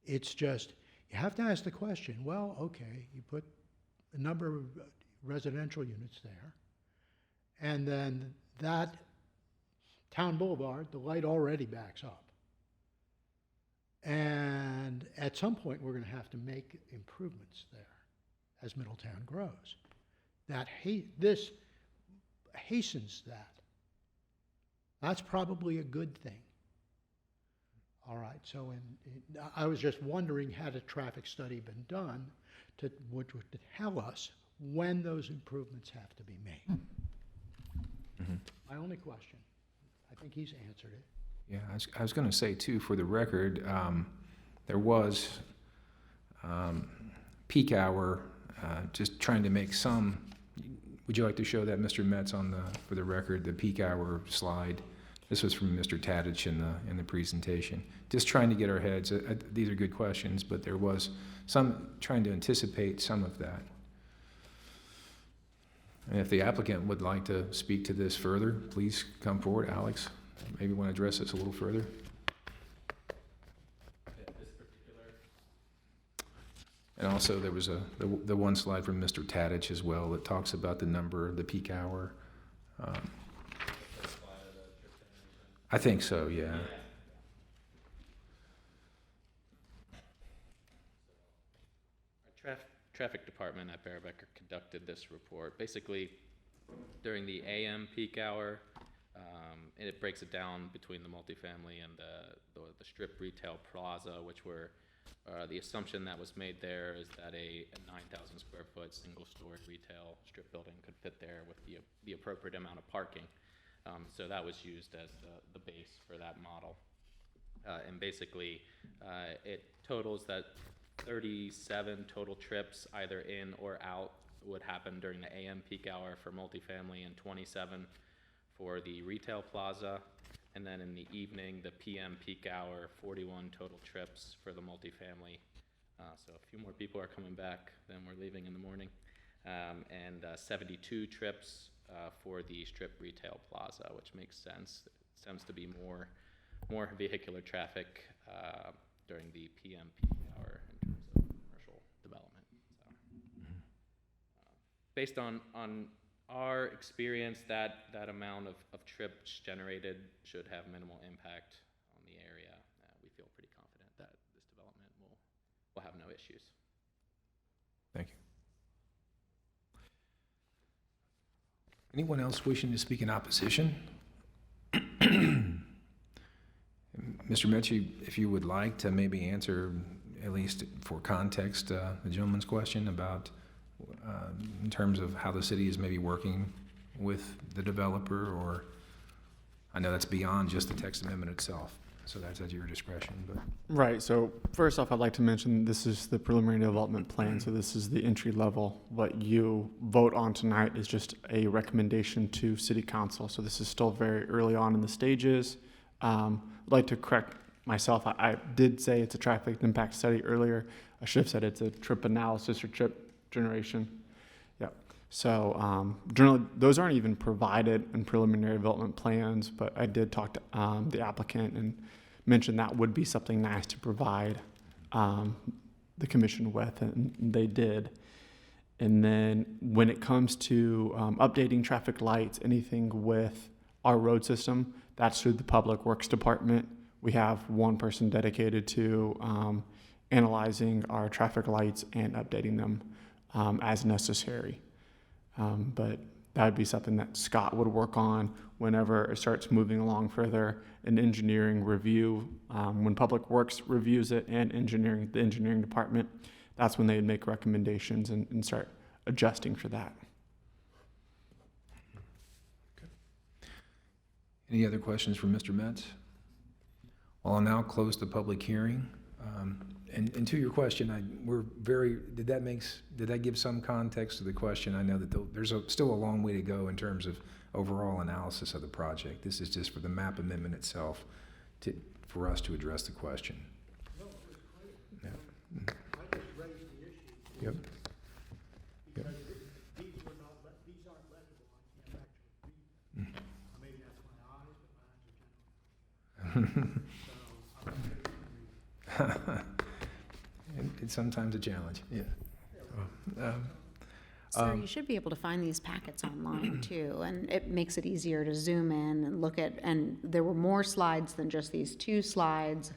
It's just, you have to ask the question, well, okay, you put a number of residential units there, and then that Town Boulevard, the light already backs up. And at some point, we're going to have to make improvements there as Middletown grows. This hastens that. That's probably a good thing. All right, so I was just wondering, had a traffic study been done which would tell us when those improvements have to be made? My only question. I think he's answered it. Yeah, I was going to say, too, for the record, there was peak hour, just trying to make some, would you like to show that, Mr. Metz, for the record, the peak hour slide? This was from Mr. Tadich in the presentation. Just trying to get our heads, these are good questions, but there was some, trying to anticipate some of that. And if the applicant would like to speak to this further, please come forward. Alex, maybe want to address this a little further? This particular. And also, there was the one slide from Mr. Tadich as well that talks about the number, the peak hour. I think so, yeah. Our traffic department at Bearbecker conducted this report. Basically, during the AM peak hour, and it breaks it down between the multifamily and the strip retail plaza, which were the assumption that was made there is that a 9,000 square foot single-story retail strip building could fit there with the appropriate amount of parking. So that was used as the base for that model. And basically, it totals that 37 total trips, either in or out, would happen during the AM peak hour for multifamily and 27 for the retail plaza. And then in the evening, the PM peak hour, 41 total trips for the multifamily. So a few more people are coming back than we're leaving in the morning. And 72 trips for the strip retail plaza, which makes sense. tends to be more vehicular traffic during the PM peak hour in terms of commercial development. So, based on our experience, that amount of trips generated should have minimal impact on the area. We feel pretty confident that this development will have no issues. Thank you. Anyone else wishing to speak in opposition? Mr. Metz, if you would like to maybe answer, at least for context, the gentleman's question about in terms of how the city is maybe working with the developer, or I know that's beyond just the text amendment itself, so that's at your discretion. But Right, so first off, I'd like to mention this is the preliminary development plan, so this is the entry level. What you vote on tonight is just a recommendation to city council, so this is still very early on in the stages. I'd like to correct myself. I did say it's a traffic impact study earlier. I should have said it's a trip analysis or trip generation. Yep. So generally, those aren't even provided in preliminary development plans, but I did talk to the applicant and mentioned that would be something nice to provide the commission with, and they did. And then when it comes to updating traffic lights, anything with our road system, that's through the Public Works Department. We have one person dedicated to analyzing our traffic lights and updating them as necessary. But that would be something that Scott would work on whenever it starts moving along further. An engineering review, when Public Works reviews it and the engineering department, that's when they'd make recommendations and start adjusting for that. any other questions for Mr. Metz? Well, I'll now close the public hearing. And to your question, did that give some context to the question? I know that there's still a long way to go in terms of overall analysis of the project. This is just for the map amendment itself for us to address the question. No, it was clear. Yeah. I just raised the issue. Yep. Because these aren't legible, I can't actually read them. Maybe that's my eyes, but my eyes are generally. So, I'm not going to read. It's sometimes a challenge, yeah. Sir, you should be able to find these packets online too, and it makes it easier to zoom in and look at, and there were more slides than just these 2 slides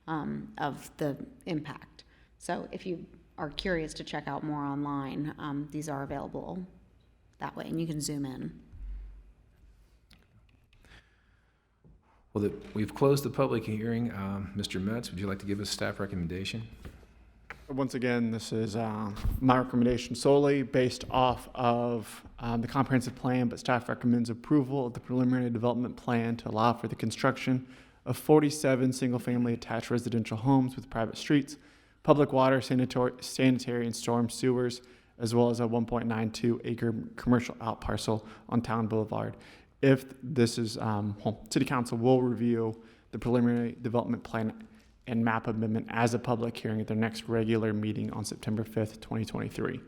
of the impact. So if you are curious to check out more online, these are available that way, and you can zoom in. Well, we've closed the public hearing. Mr. Metz, would you like to give us staff recommendation? Once again, this is my recommendation solely based off of the comprehensive plan, but staff recommends approval of the preliminary development plan to allow for the construction of 47 single-family attached residential homes with private streets, public water, sanitary and storm sewers, as well as a 1.92-acre commercial outparcel on Town Boulevard. If this is, City Council will review the preliminary development plan and map amendment as a public hearing at their next regular meeting on September 5th, 2023. Okay,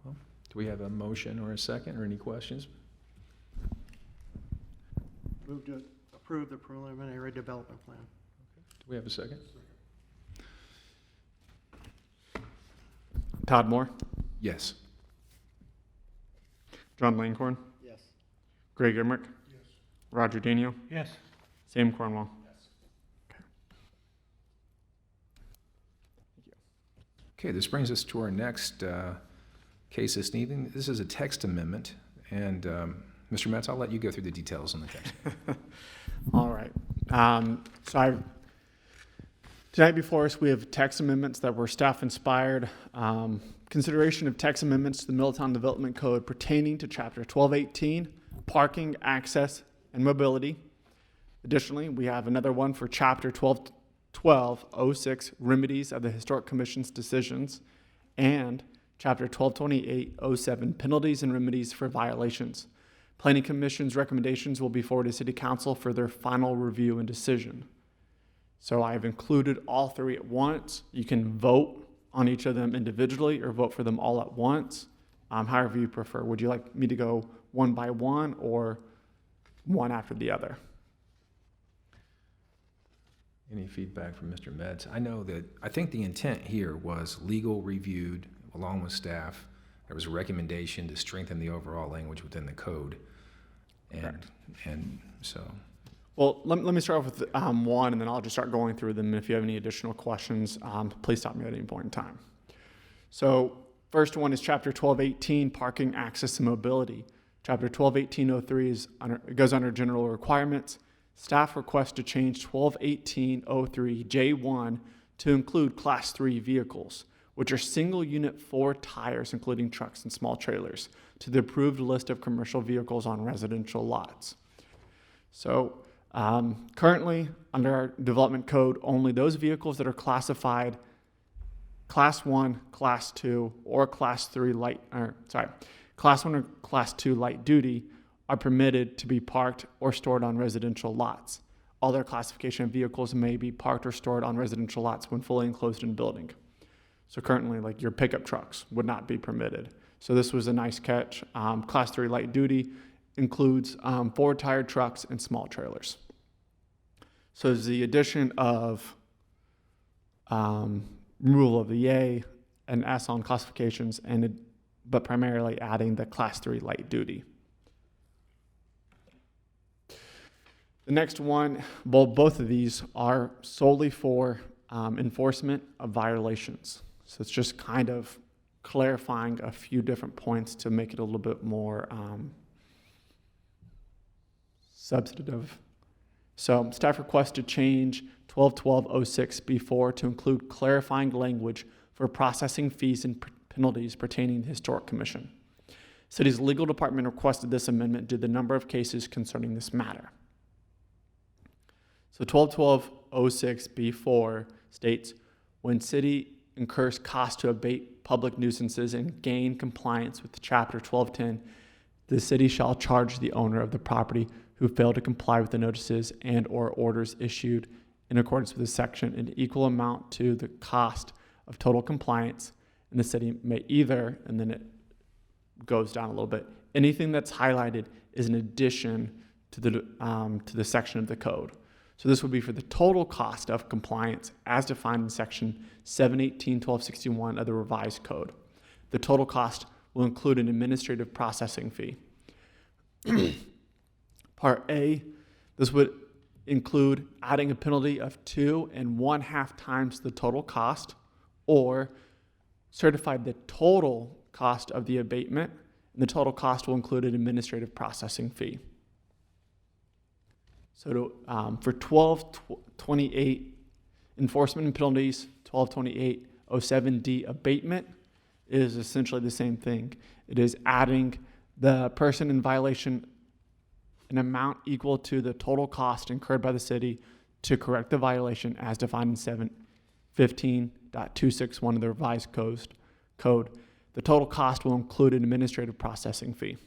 well, do we have a motion or a second or any questions? Move to approve the preliminary development plan. Do we have a second? Todd Moore, Yes. John Langhorn, Yes. Greg Emmerich, Roger Daniel, Yes. Sam Cornwall. Okay, this brings us to our next case this evening. This is a text amendment, and Mr. Metz, I'll let you go through the details on the text. All right. Tonight before us, we have text amendments that were staff-inspired. Consideration of text amendments to the Middletown Development Code pertaining to Chapter 1218, Parking, Access, and Mobility. Additionally, we have another one for Chapter 1206, Remedies of the Historic Commission's Decisions, and Chapter 122807, Penalties and Remedies for Violations. Planning Commission's recommendations will be forwarded to City Council for their final review and decision. So I've included all 3 at once. You can vote on each of them individually or vote for them all at once, however you prefer. Would you like me to go one by one, or one after the other. Any feedback from Mr. Metz? I think the intent here was legal reviewed along with staff. There was a recommendation to strengthen the overall language within the code. And so. Well, let me start off with one, and then I'll just start going through them. If you have any additional questions, please stop me at any point in time. So first one is Chapter 1218, Parking, Access, and Mobility. Chapter 1218.03 it goes under General Requirements. Staff requests to change 1218.03 to include Class 3 vehicles, which are single-unit 4 tires, including trucks and small trailers, to the approved list of commercial vehicles on residential lots. So currently, under our development code, only those vehicles that are classified Class 1, Class 2, or Class 2 light duty are permitted to be parked or stored on residential lots. Other classification of vehicles may be parked or stored on residential lots when fully enclosed in a building. So currently, like your pickup trucks would not be permitted. So this was a nice catch. Class 3 light duty includes 4-tire trucks and small trailers. So there's the addition of removal of the A and S on classifications, but primarily adding the Class 3 light duty. The next one, both of these are solely for enforcement of violations. So it's just kind of clarifying a few different points to make it a little bit more substantive. So staff requests to change 1212.06B4 to include clarifying language for processing fees and penalties pertaining to the Historic Commission. City's legal department requested this amendment due to the number of cases concerning this matter. So 1212.06B4 states, when city incurs costs to abate public nuisances and gain compliance with Chapter 1210, the city shall charge the owner of the property who failed to comply with the notices and or orders issued in accordance with this section an equal amount to the cost of total compliance, and the city may either, and then it goes down a little bit, anything that's highlighted is an addition to the section of the code. So this would be for the total cost of compliance as defined in section 718.1261 of the revised code. The total cost will include an administrative processing fee. Part A, this would include adding a penalty of 2 1/2 times the total cost, or certify the total cost of the abatement, and the total cost will include an administrative processing fee. So for 1228 enforcement and penalties, 1228.07D abatement is essentially the same thing. It is adding the person in violation an amount equal to the total cost incurred by the city to correct the violation as defined in 715.261 of the revised code. The total cost will include an administrative processing fee.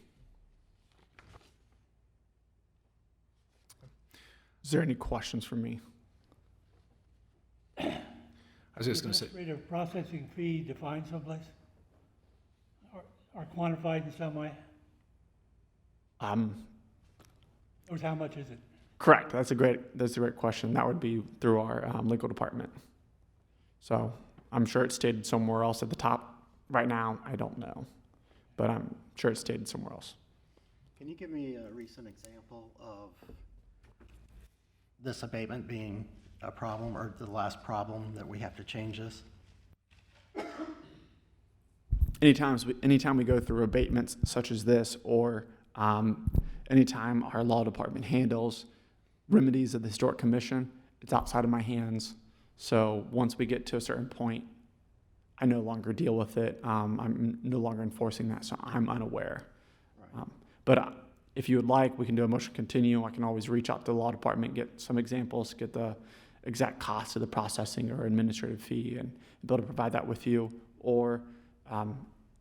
Is there any questions for me? I was just going to say, Administrative processing fee defined someplace? Or quantified in some way? Or how much is it? Correct. That's a great question. That would be through our legal department. So I'm sure it's stated somewhere else at the top. Right now, I don't know, but I'm sure it's stated somewhere else. Can you give me a recent example of this abatement being a problem, or the last problem that we have to change this? Anytime we go through abatements such as this, or anytime our law department handles remedies of the Historic Commission, it's outside of my hands. So once we get to a certain point, I no longer deal with it. I'm no longer enforcing that, so I'm unaware. Right. But if you would like, we can do a motion to continue. I can always reach out to the law department, get some examples, get the exact cost of the processing or administrative fee, and be able to provide that with you. Or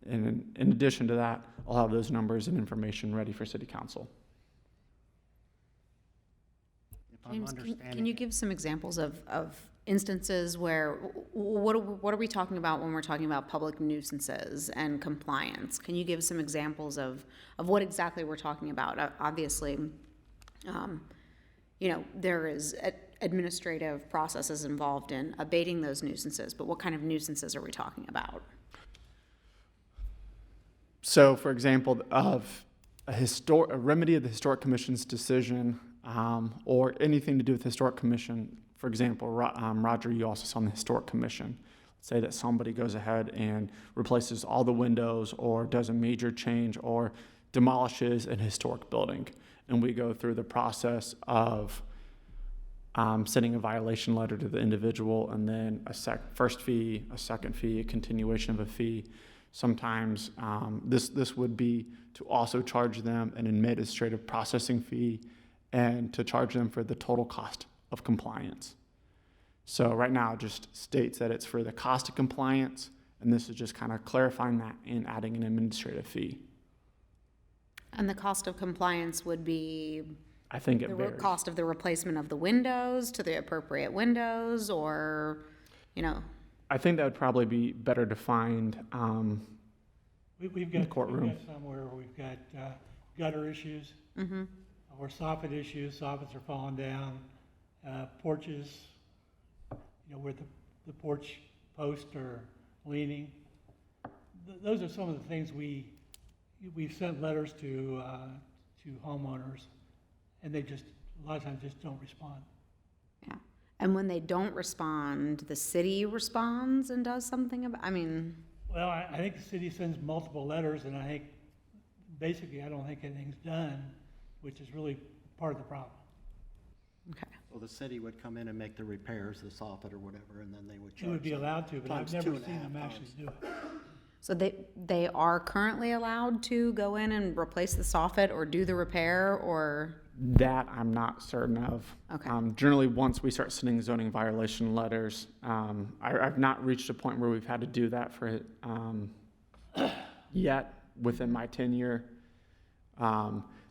in addition to that, I'll have those numbers and information ready for City Council. James, can you give some examples of instances where, what are we talking about when we're talking about public nuisances and compliance? Can you give some examples of what exactly we're talking about? Obviously, there is administrative processes involved in abating those nuisances, but what kind of nuisances are we talking about? So, for example, of a remedy of the Historic Commission's decision, or anything to do with the Historic Commission. For example, Roger, you also saw on the Historic Commission. Let's say that somebody goes ahead and replaces all the windows, or does a major change, or demolishes an historic building, and we go through the process of sending a violation letter to the individual, and then first fee, a second fee, a continuation of a fee. Sometimes this would be to also charge them an administrative processing fee and to charge them for the total cost of compliance. So right now it just states that it's for the cost of compliance, and this is just kind of clarifying that and adding an administrative fee. And the cost of compliance would be I think it the varies. cost of the replacement of the windows to the appropriate windows, or, I think that would probably be better defined We've in the courtroom. got somewhere where we've got gutter issues, or soffit issues, soffits are falling down, porches, where the porch posts are leaning. Those are some of the things we've sent letters to homeowners, and they just, a lot of times, just don't respond. Yeah. And when they don't respond, the city responds and does something about, Well, I think the city sends multiple letters, and I think, basically, I don't think anything's done, which is really part of the problem. okay. So the city would come in and make the repairs, the soffit or whatever, and then they would charge. It would be them allowed to, but I've times never 2.5 seen them actually times. do it. So they are currently allowed to go in and replace the soffit or do the repair, or? That I'm not certain of. Okay. Generally, once we start sending zoning violation letters, I've not reached a point where we've had to do that for yet within my tenure.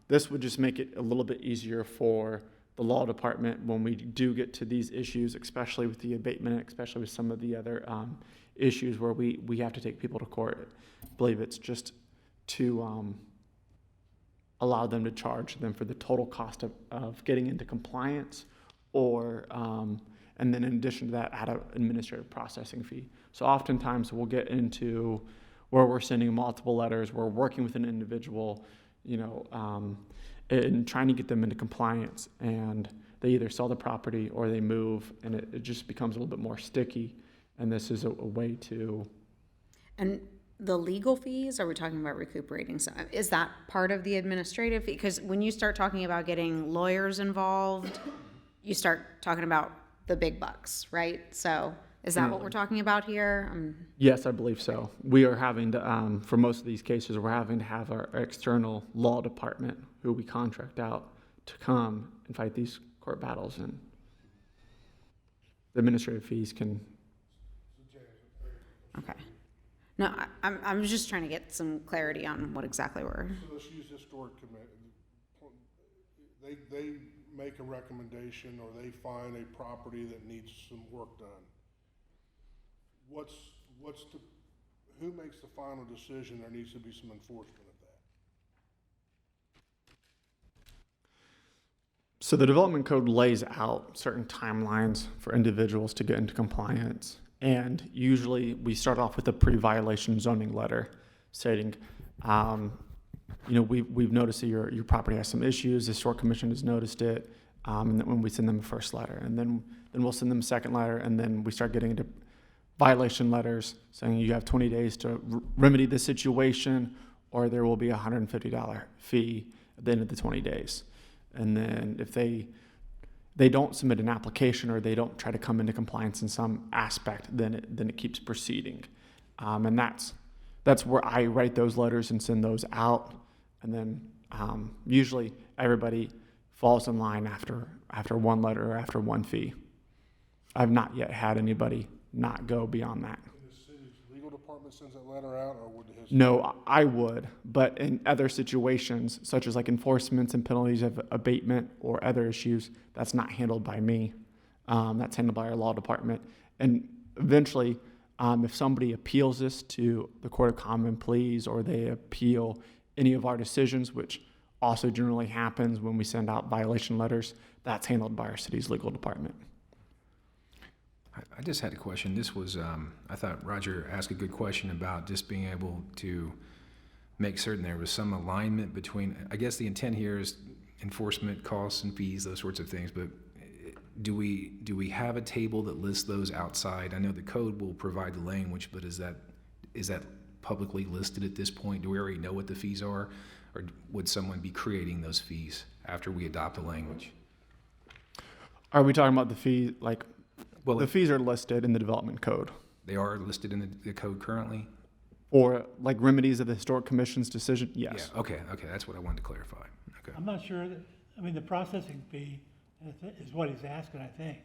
This would just make it a little bit easier for the law department when we do get to these issues, especially with the abatement, especially with some of the other issues where we have to take people to court. I believe it's just to allow them to charge them for the total cost of getting into compliance, or and then in addition to that, add an administrative processing fee. So oftentimes we'll get into where we're sending multiple letters, we're working with an individual, and trying to get them into compliance, and they either sell the property or they move, and it just becomes a little bit more sticky, and this is a way to... And the legal fees, are we talking about recuperating some? Is that part of the administrative fee? Because when you start talking about getting lawyers involved, you start talking about the big bucks, right? So is that what we're talking about here? Yes, I believe so. We are having to, for most of these cases, we're having to have our external law department, who we contract out, to come and fight these court battles, and the administrative fees can... Okay. No, I'm just trying to get some clarity on what exactly we're... So let's use historic committee. They make a recommendation, or they find a property that needs some work done. Who makes the final decision? There needs to be some enforcement of that. So the development code lays out certain timelines for individuals to get into compliance. And usually we start off with a pre-violation zoning letter stating, we've noticed that your property has some issues. The Historic Commission has noticed it. And then when we send them a first letter, and then we'll send them a second letter, and then we start getting into violation letters saying you have 20 days to remedy the situation, or there will be a $150 fee at the end of the 20 days. And then if they don't submit an application, or they don't try to come into compliance in some aspect, then it keeps proceeding. And that's where I write those letters and send those out. And then usually everybody falls in line after one letter or after one fee. I've not yet had anybody not go beyond that. And the city's legal department sends that letter out, or would his... No, I would, but in other situations, such as like enforcements and penalties of abatement or other issues, that's not handled by me. That's handled by our law department. And eventually, if somebody appeals this to the Court of Common Pleas, or they appeal any of our decisions, which also generally happens when we send out violation letters. That's handled by our city's legal department. I just had a question. This was, I thought Roger asked a good question about just being able to make certain there was some alignment between, I guess the intent here is enforcement costs and fees, those sorts of things, but do we have a table that lists those outside? I know the code will provide the language, but is that publicly listed at this point? Do we already know what the fees are? Or would someone be creating those fees after we adopt the language? Are we talking about the fee, like, Well, the fees are listed in the development code? they are listed in the code currently? Or like remedies of the Historic Commission's decision? Yes. Yeah, okay, that's what I wanted to clarify. Okay. I'm not sure that, I mean, the processing fee is what he's asking, I think.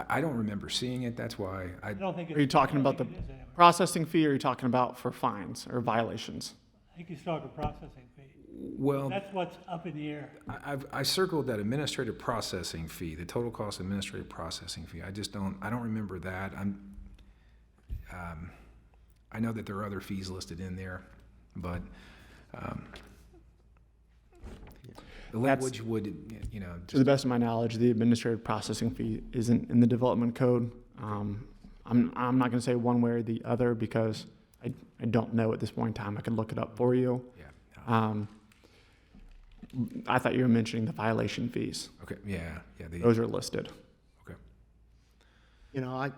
I don't remember seeing it, that's why I don't think. Are you talking about the processing fee, or are you talking about for fines or violations? I think he's talking processing fee. well, That's what's up in the air. I circled that administrative processing fee, the total cost administrative processing fee. I don't remember that. I know that there are other fees listed in there, but the language would, To the best of my knowledge, the administrative processing fee isn't in the development code. I'm not gonna say one way or the other because I don't know at this point in time. I can look it up for you. yeah. I thought you were mentioning the violation fees. Okay, yeah. Those are listed. Okay. You know,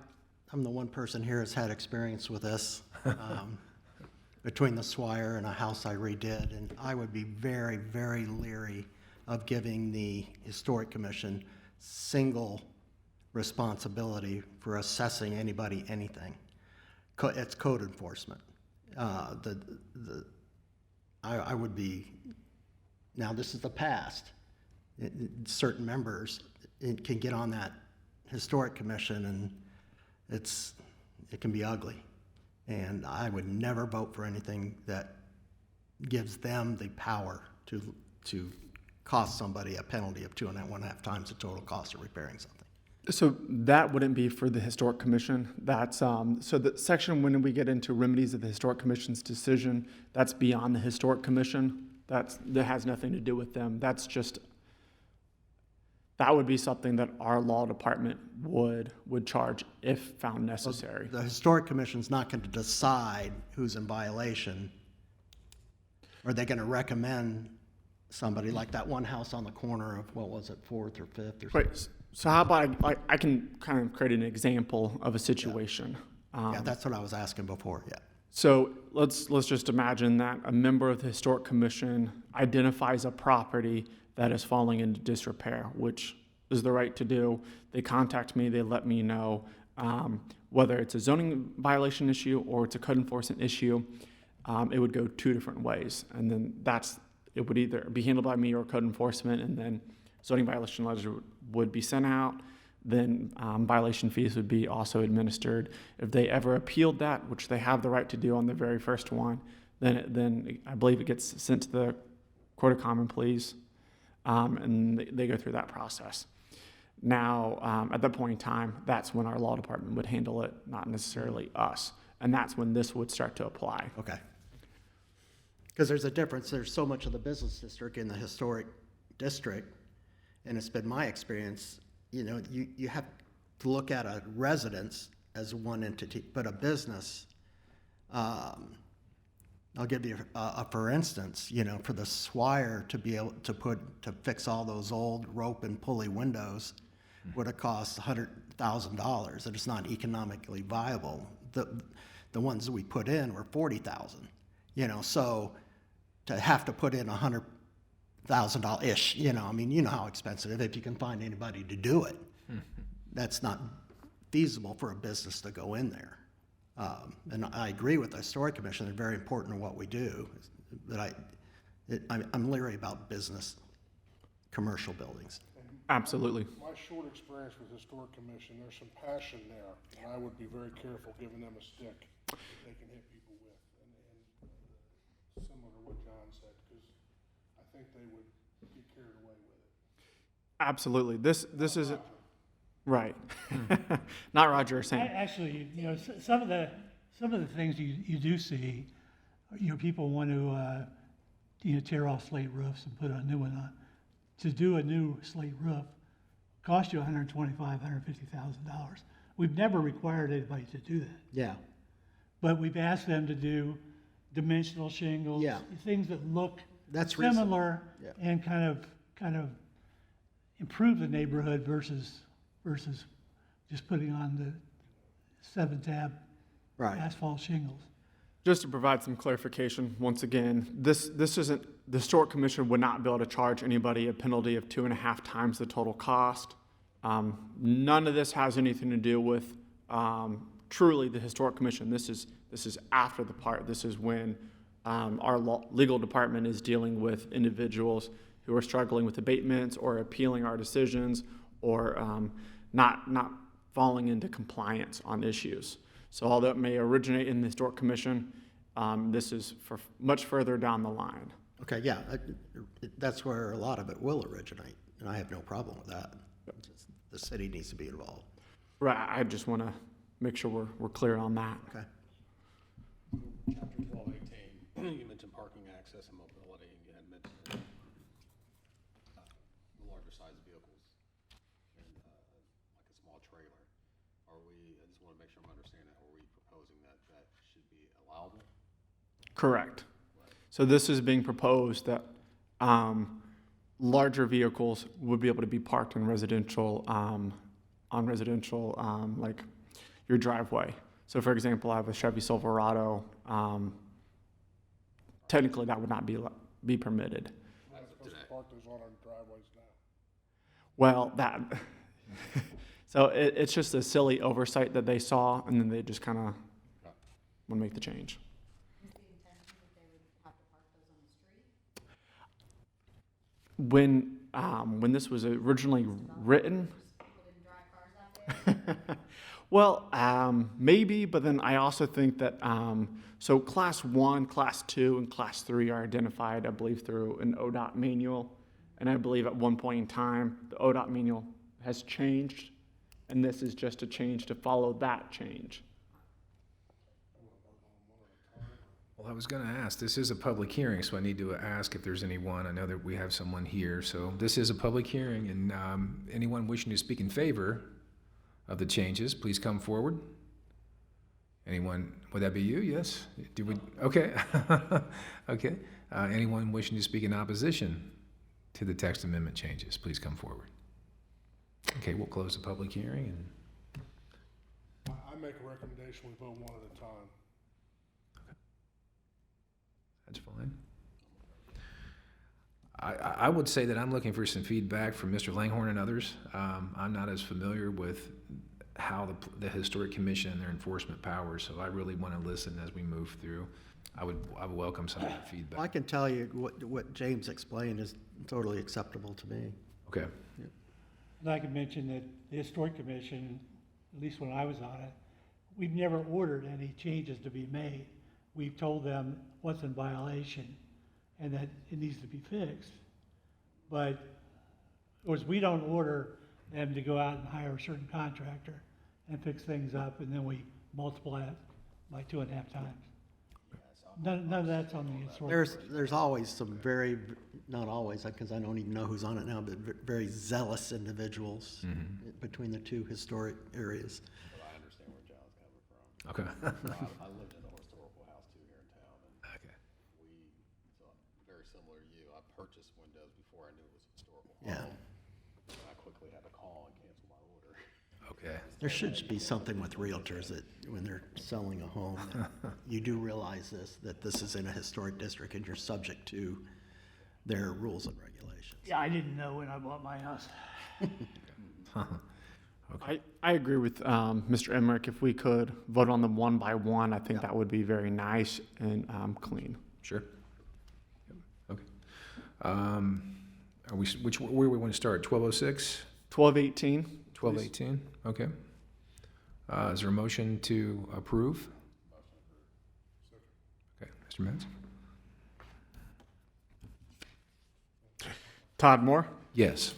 I'm the one person here that's had experience with this, between the Swire and a house I redid, and I would be very, very leery of giving the Historic Commission single responsibility for assessing anybody anything. It's code enforcement. I would be, now this is the past. Certain members can get on that Historic Commission and it can be ugly. And I would never vote for anything that gives them the power to cost somebody a penalty of 2.5 times the total cost of repairing something. So that wouldn't be for the Historic Commission. That's, so the section when we get into remedies of the Historic Commission's decision, that's beyond the Historic Commission. That has nothing to do with them. That's just, that would be something that our law department would charge if found necessary. The Historic Commission's not going to decide who's in violation. Are they going to recommend somebody like that one house on the corner of, what was it, 4th or 5th or something? Right. So how about I can kind of create an example of a situation. Yeah, that's what I was asking before, yeah. So let's just imagine that a member of the Historic Commission identifies a property that is falling into disrepair, which is the right to do. They contact me, they let me know whether it's a zoning violation issue or it's a code enforcement issue. It would go two different ways, and then it would either be handled by me or code enforcement, and then zoning violation letters would be sent out. Then violation fees would be also administered. If they ever appealed that, which they have the right to do on the very first one, then I believe it gets sent to the Court of Common Pleas, and they go through that process. Now, at that point in time, that's when our law department would handle it, not necessarily us. And that's when this would start to apply. Okay. Because there's a difference. There's so much of the business district in the historic district, and it's been my experience, you have to look at a residence as one entity, but a business, I'll give you for instance, for the Swire to be able to fix all those old rope and pulley windows would have cost $100,000, and it's not economically viable. The ones that we put in were $40,000, so to have to put in $100,000-ish, you know how expensive it is if you can find anybody to do it. That's not feasible for a business to go in there. And I agree with the Historic Commission, they're very important in what we do, but I'm leery about business, commercial buildings. Absolutely. My short experience with Historic Commission, there's some passion there, and I would be very careful giving them a stick that they can hit people with. And similar to what John said, because I think they would get carried away with it. Absolutely. This is right. Not Roger saying. Actually, some of the things you do see, people want to tear off slate roofs and put a new one on. To do a new slate roof costs you $125,000, $150,000. We've never required anybody to do that, Yeah, but we've asked them to do dimensional shingles, Yeah. things that look that's reasonable. similar Yeah. and kind of improve the neighborhood versus just putting on the 7-tab Right. asphalt shingles. Just to provide some clarification, once again, this isn't, the Historic Commission would not be able to charge anybody a penalty of 2.5 times the total cost. None of this has anything to do with truly the Historic Commission. This is after the part. This is when our legal department is dealing with individuals who are struggling with abatements or appealing our decisions or not falling into compliance on issues. So although it may originate in the Historic Commission, this is for much further down the line. Okay, yeah, that's where a lot of it will originate, and I have no problem with that. Just the city needs to be involved. Right, I just want to make sure we're clear on that. Okay. Chapter 1218, you mentioned parking access and mobility, and you had mentioned the larger size vehicles and like a small trailer. I just want to make sure I'm understanding that. Are we proposing that should be allowable? Correct. So this is being proposed that larger vehicles would be able to be parked in residential, like your driveway. So for example, I have a Chevy Silverado. Technically, that would not be permitted. We're not supposed to park those on our driveways now. Well, that, so it's just a silly oversight that they saw, and then they just kind of want to make the change. Is the intention that they would have to park those on the street? When this was originally written, People didn't drive cars that day? well, maybe, but then I also think that, so Class 1, Class 2, and Class 3 are identified, I believe, through an ODOT manual. And I believe at one point in time, the ODOT manual has changed, and this is just a change to follow that change. Well, I was going to ask, this is a public hearing, so I need to ask if there's anyone. I know that we have someone here, so this is a public hearing, and anyone wishing to speak in favor of the changes, please come forward. Anyone, would that be you? Yes? Okay. Okay. Anyone wishing to speak in opposition to the text amendment changes, please come forward. Okay, we'll close the public hearing and I make a recommendation, we vote one at a time. that's fine. I would say that I'm looking for some feedback from Mr. Langhorne and others. I'm not as familiar with how the Historic Commission and their enforcement powers, so I really want to listen as we move through. I would welcome some of that feedback. I can tell you what James explained is totally acceptable to me. Okay. And I can mention that the Historic Commission, at least when I was on it, we've never ordered any changes to be made. We've told them what's in violation and that it needs to be fixed. But, of course, we don't order them to go out and hire a certain contractor and fix things up, and then we multiply it by 2.5 times. None of that's on the historic. There's always some very, not always, because I don't even know who's on it now, but very zealous individuals between the two historic areas. But I understand where John's coming from. Okay. I lived in a historical house too here in town, and Okay. so I'm very similar to you. I purchased windows before I knew it was a historical Yeah. home. And I quickly had to call and cancel my order. Okay. There should be something with realtors that when they're selling a home, that you do realize that this is in a historic district and you're subject to their rules and regulations. Yeah, I didn't know when I bought my house. I agree with Mr. Emmerich. If we could vote on them one by one, I think that would be very nice and clean. Sure. Okay. Are we, where we want to start? 1206? 1218. 1218? Okay. Is there a motion to approve? Okay, Mr. Metz? Todd Moore, Yes.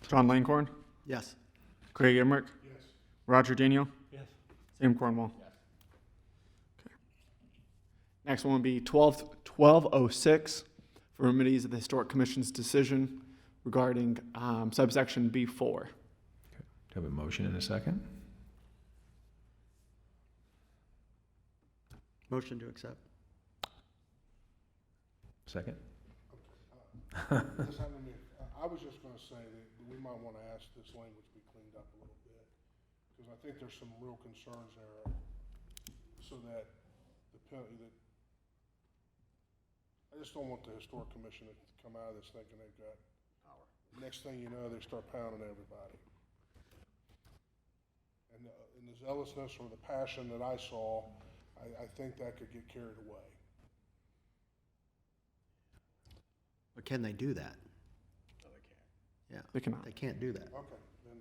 John Langhorne, Yes. Craig Emmerich, Yes. Roger Daniel, Yes. Sam Cornwall. Okay. Next one would be 1206. for remedies of the Historic Commission's decision regarding subsection B4. Do I have a motion and a second? Motion to accept. Second? I was just gonna say that we might wanna ask this language be cleaned up a little bit, because I think there's some real concerns there, so that the penalty, that, I just don't want the Historic Commission to come out of this thinking they've got power. Next thing you know, they start pounding everybody. And the zealousness or the passion that I saw, I think that could get carried away. But can they do that? No, they can't. Yeah. They cannot. They can't do that. Okay, then,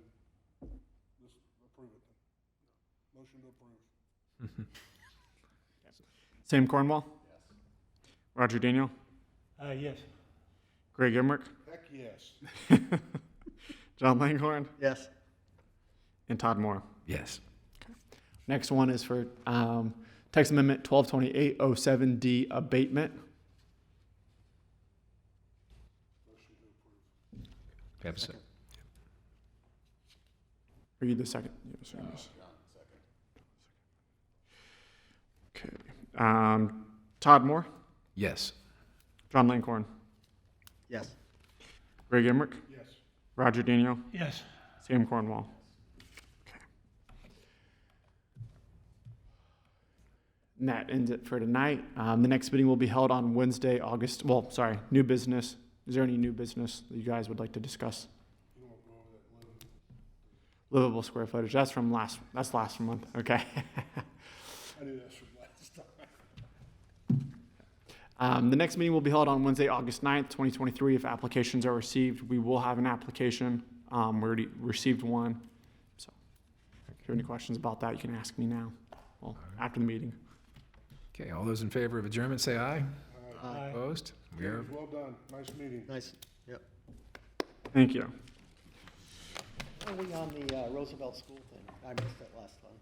just approve it then. Motion to approve. Sam Cornwall? Roger Daniel? Yes. Greg Emmerich? Heck, yes. John Langhorn? Yes. And Todd Moore. Yes. Next one is for text amendment 122807D abatement. Motion to approve. Do I have a second? Are you the second? Yes, yes. Okay. Todd Moore? Yes. John Langhorn? Yes. Greg Emmerich? Yes. Roger Daniel? Yes. Sam Cornwall? Okay. And that ends it for tonight. The next meeting will be held on Wednesday, new business. Is there any new business that you guys would like to discuss? You wanna go over that Livable square footage, that's last month, okay. I knew that's from last time. The next meeting will be held on Wednesday, August 9th, 2023. If applications are received, we will have an application. We already received one. So if you have any questions about that, you can ask me now, well, after the meeting. Okay, all those in favor of adjournment, say aye. Aye. Opposed? We are Well done, nice meeting. Nice. Yep. Thank you. Are we on the Roosevelt School thing? I missed it last time.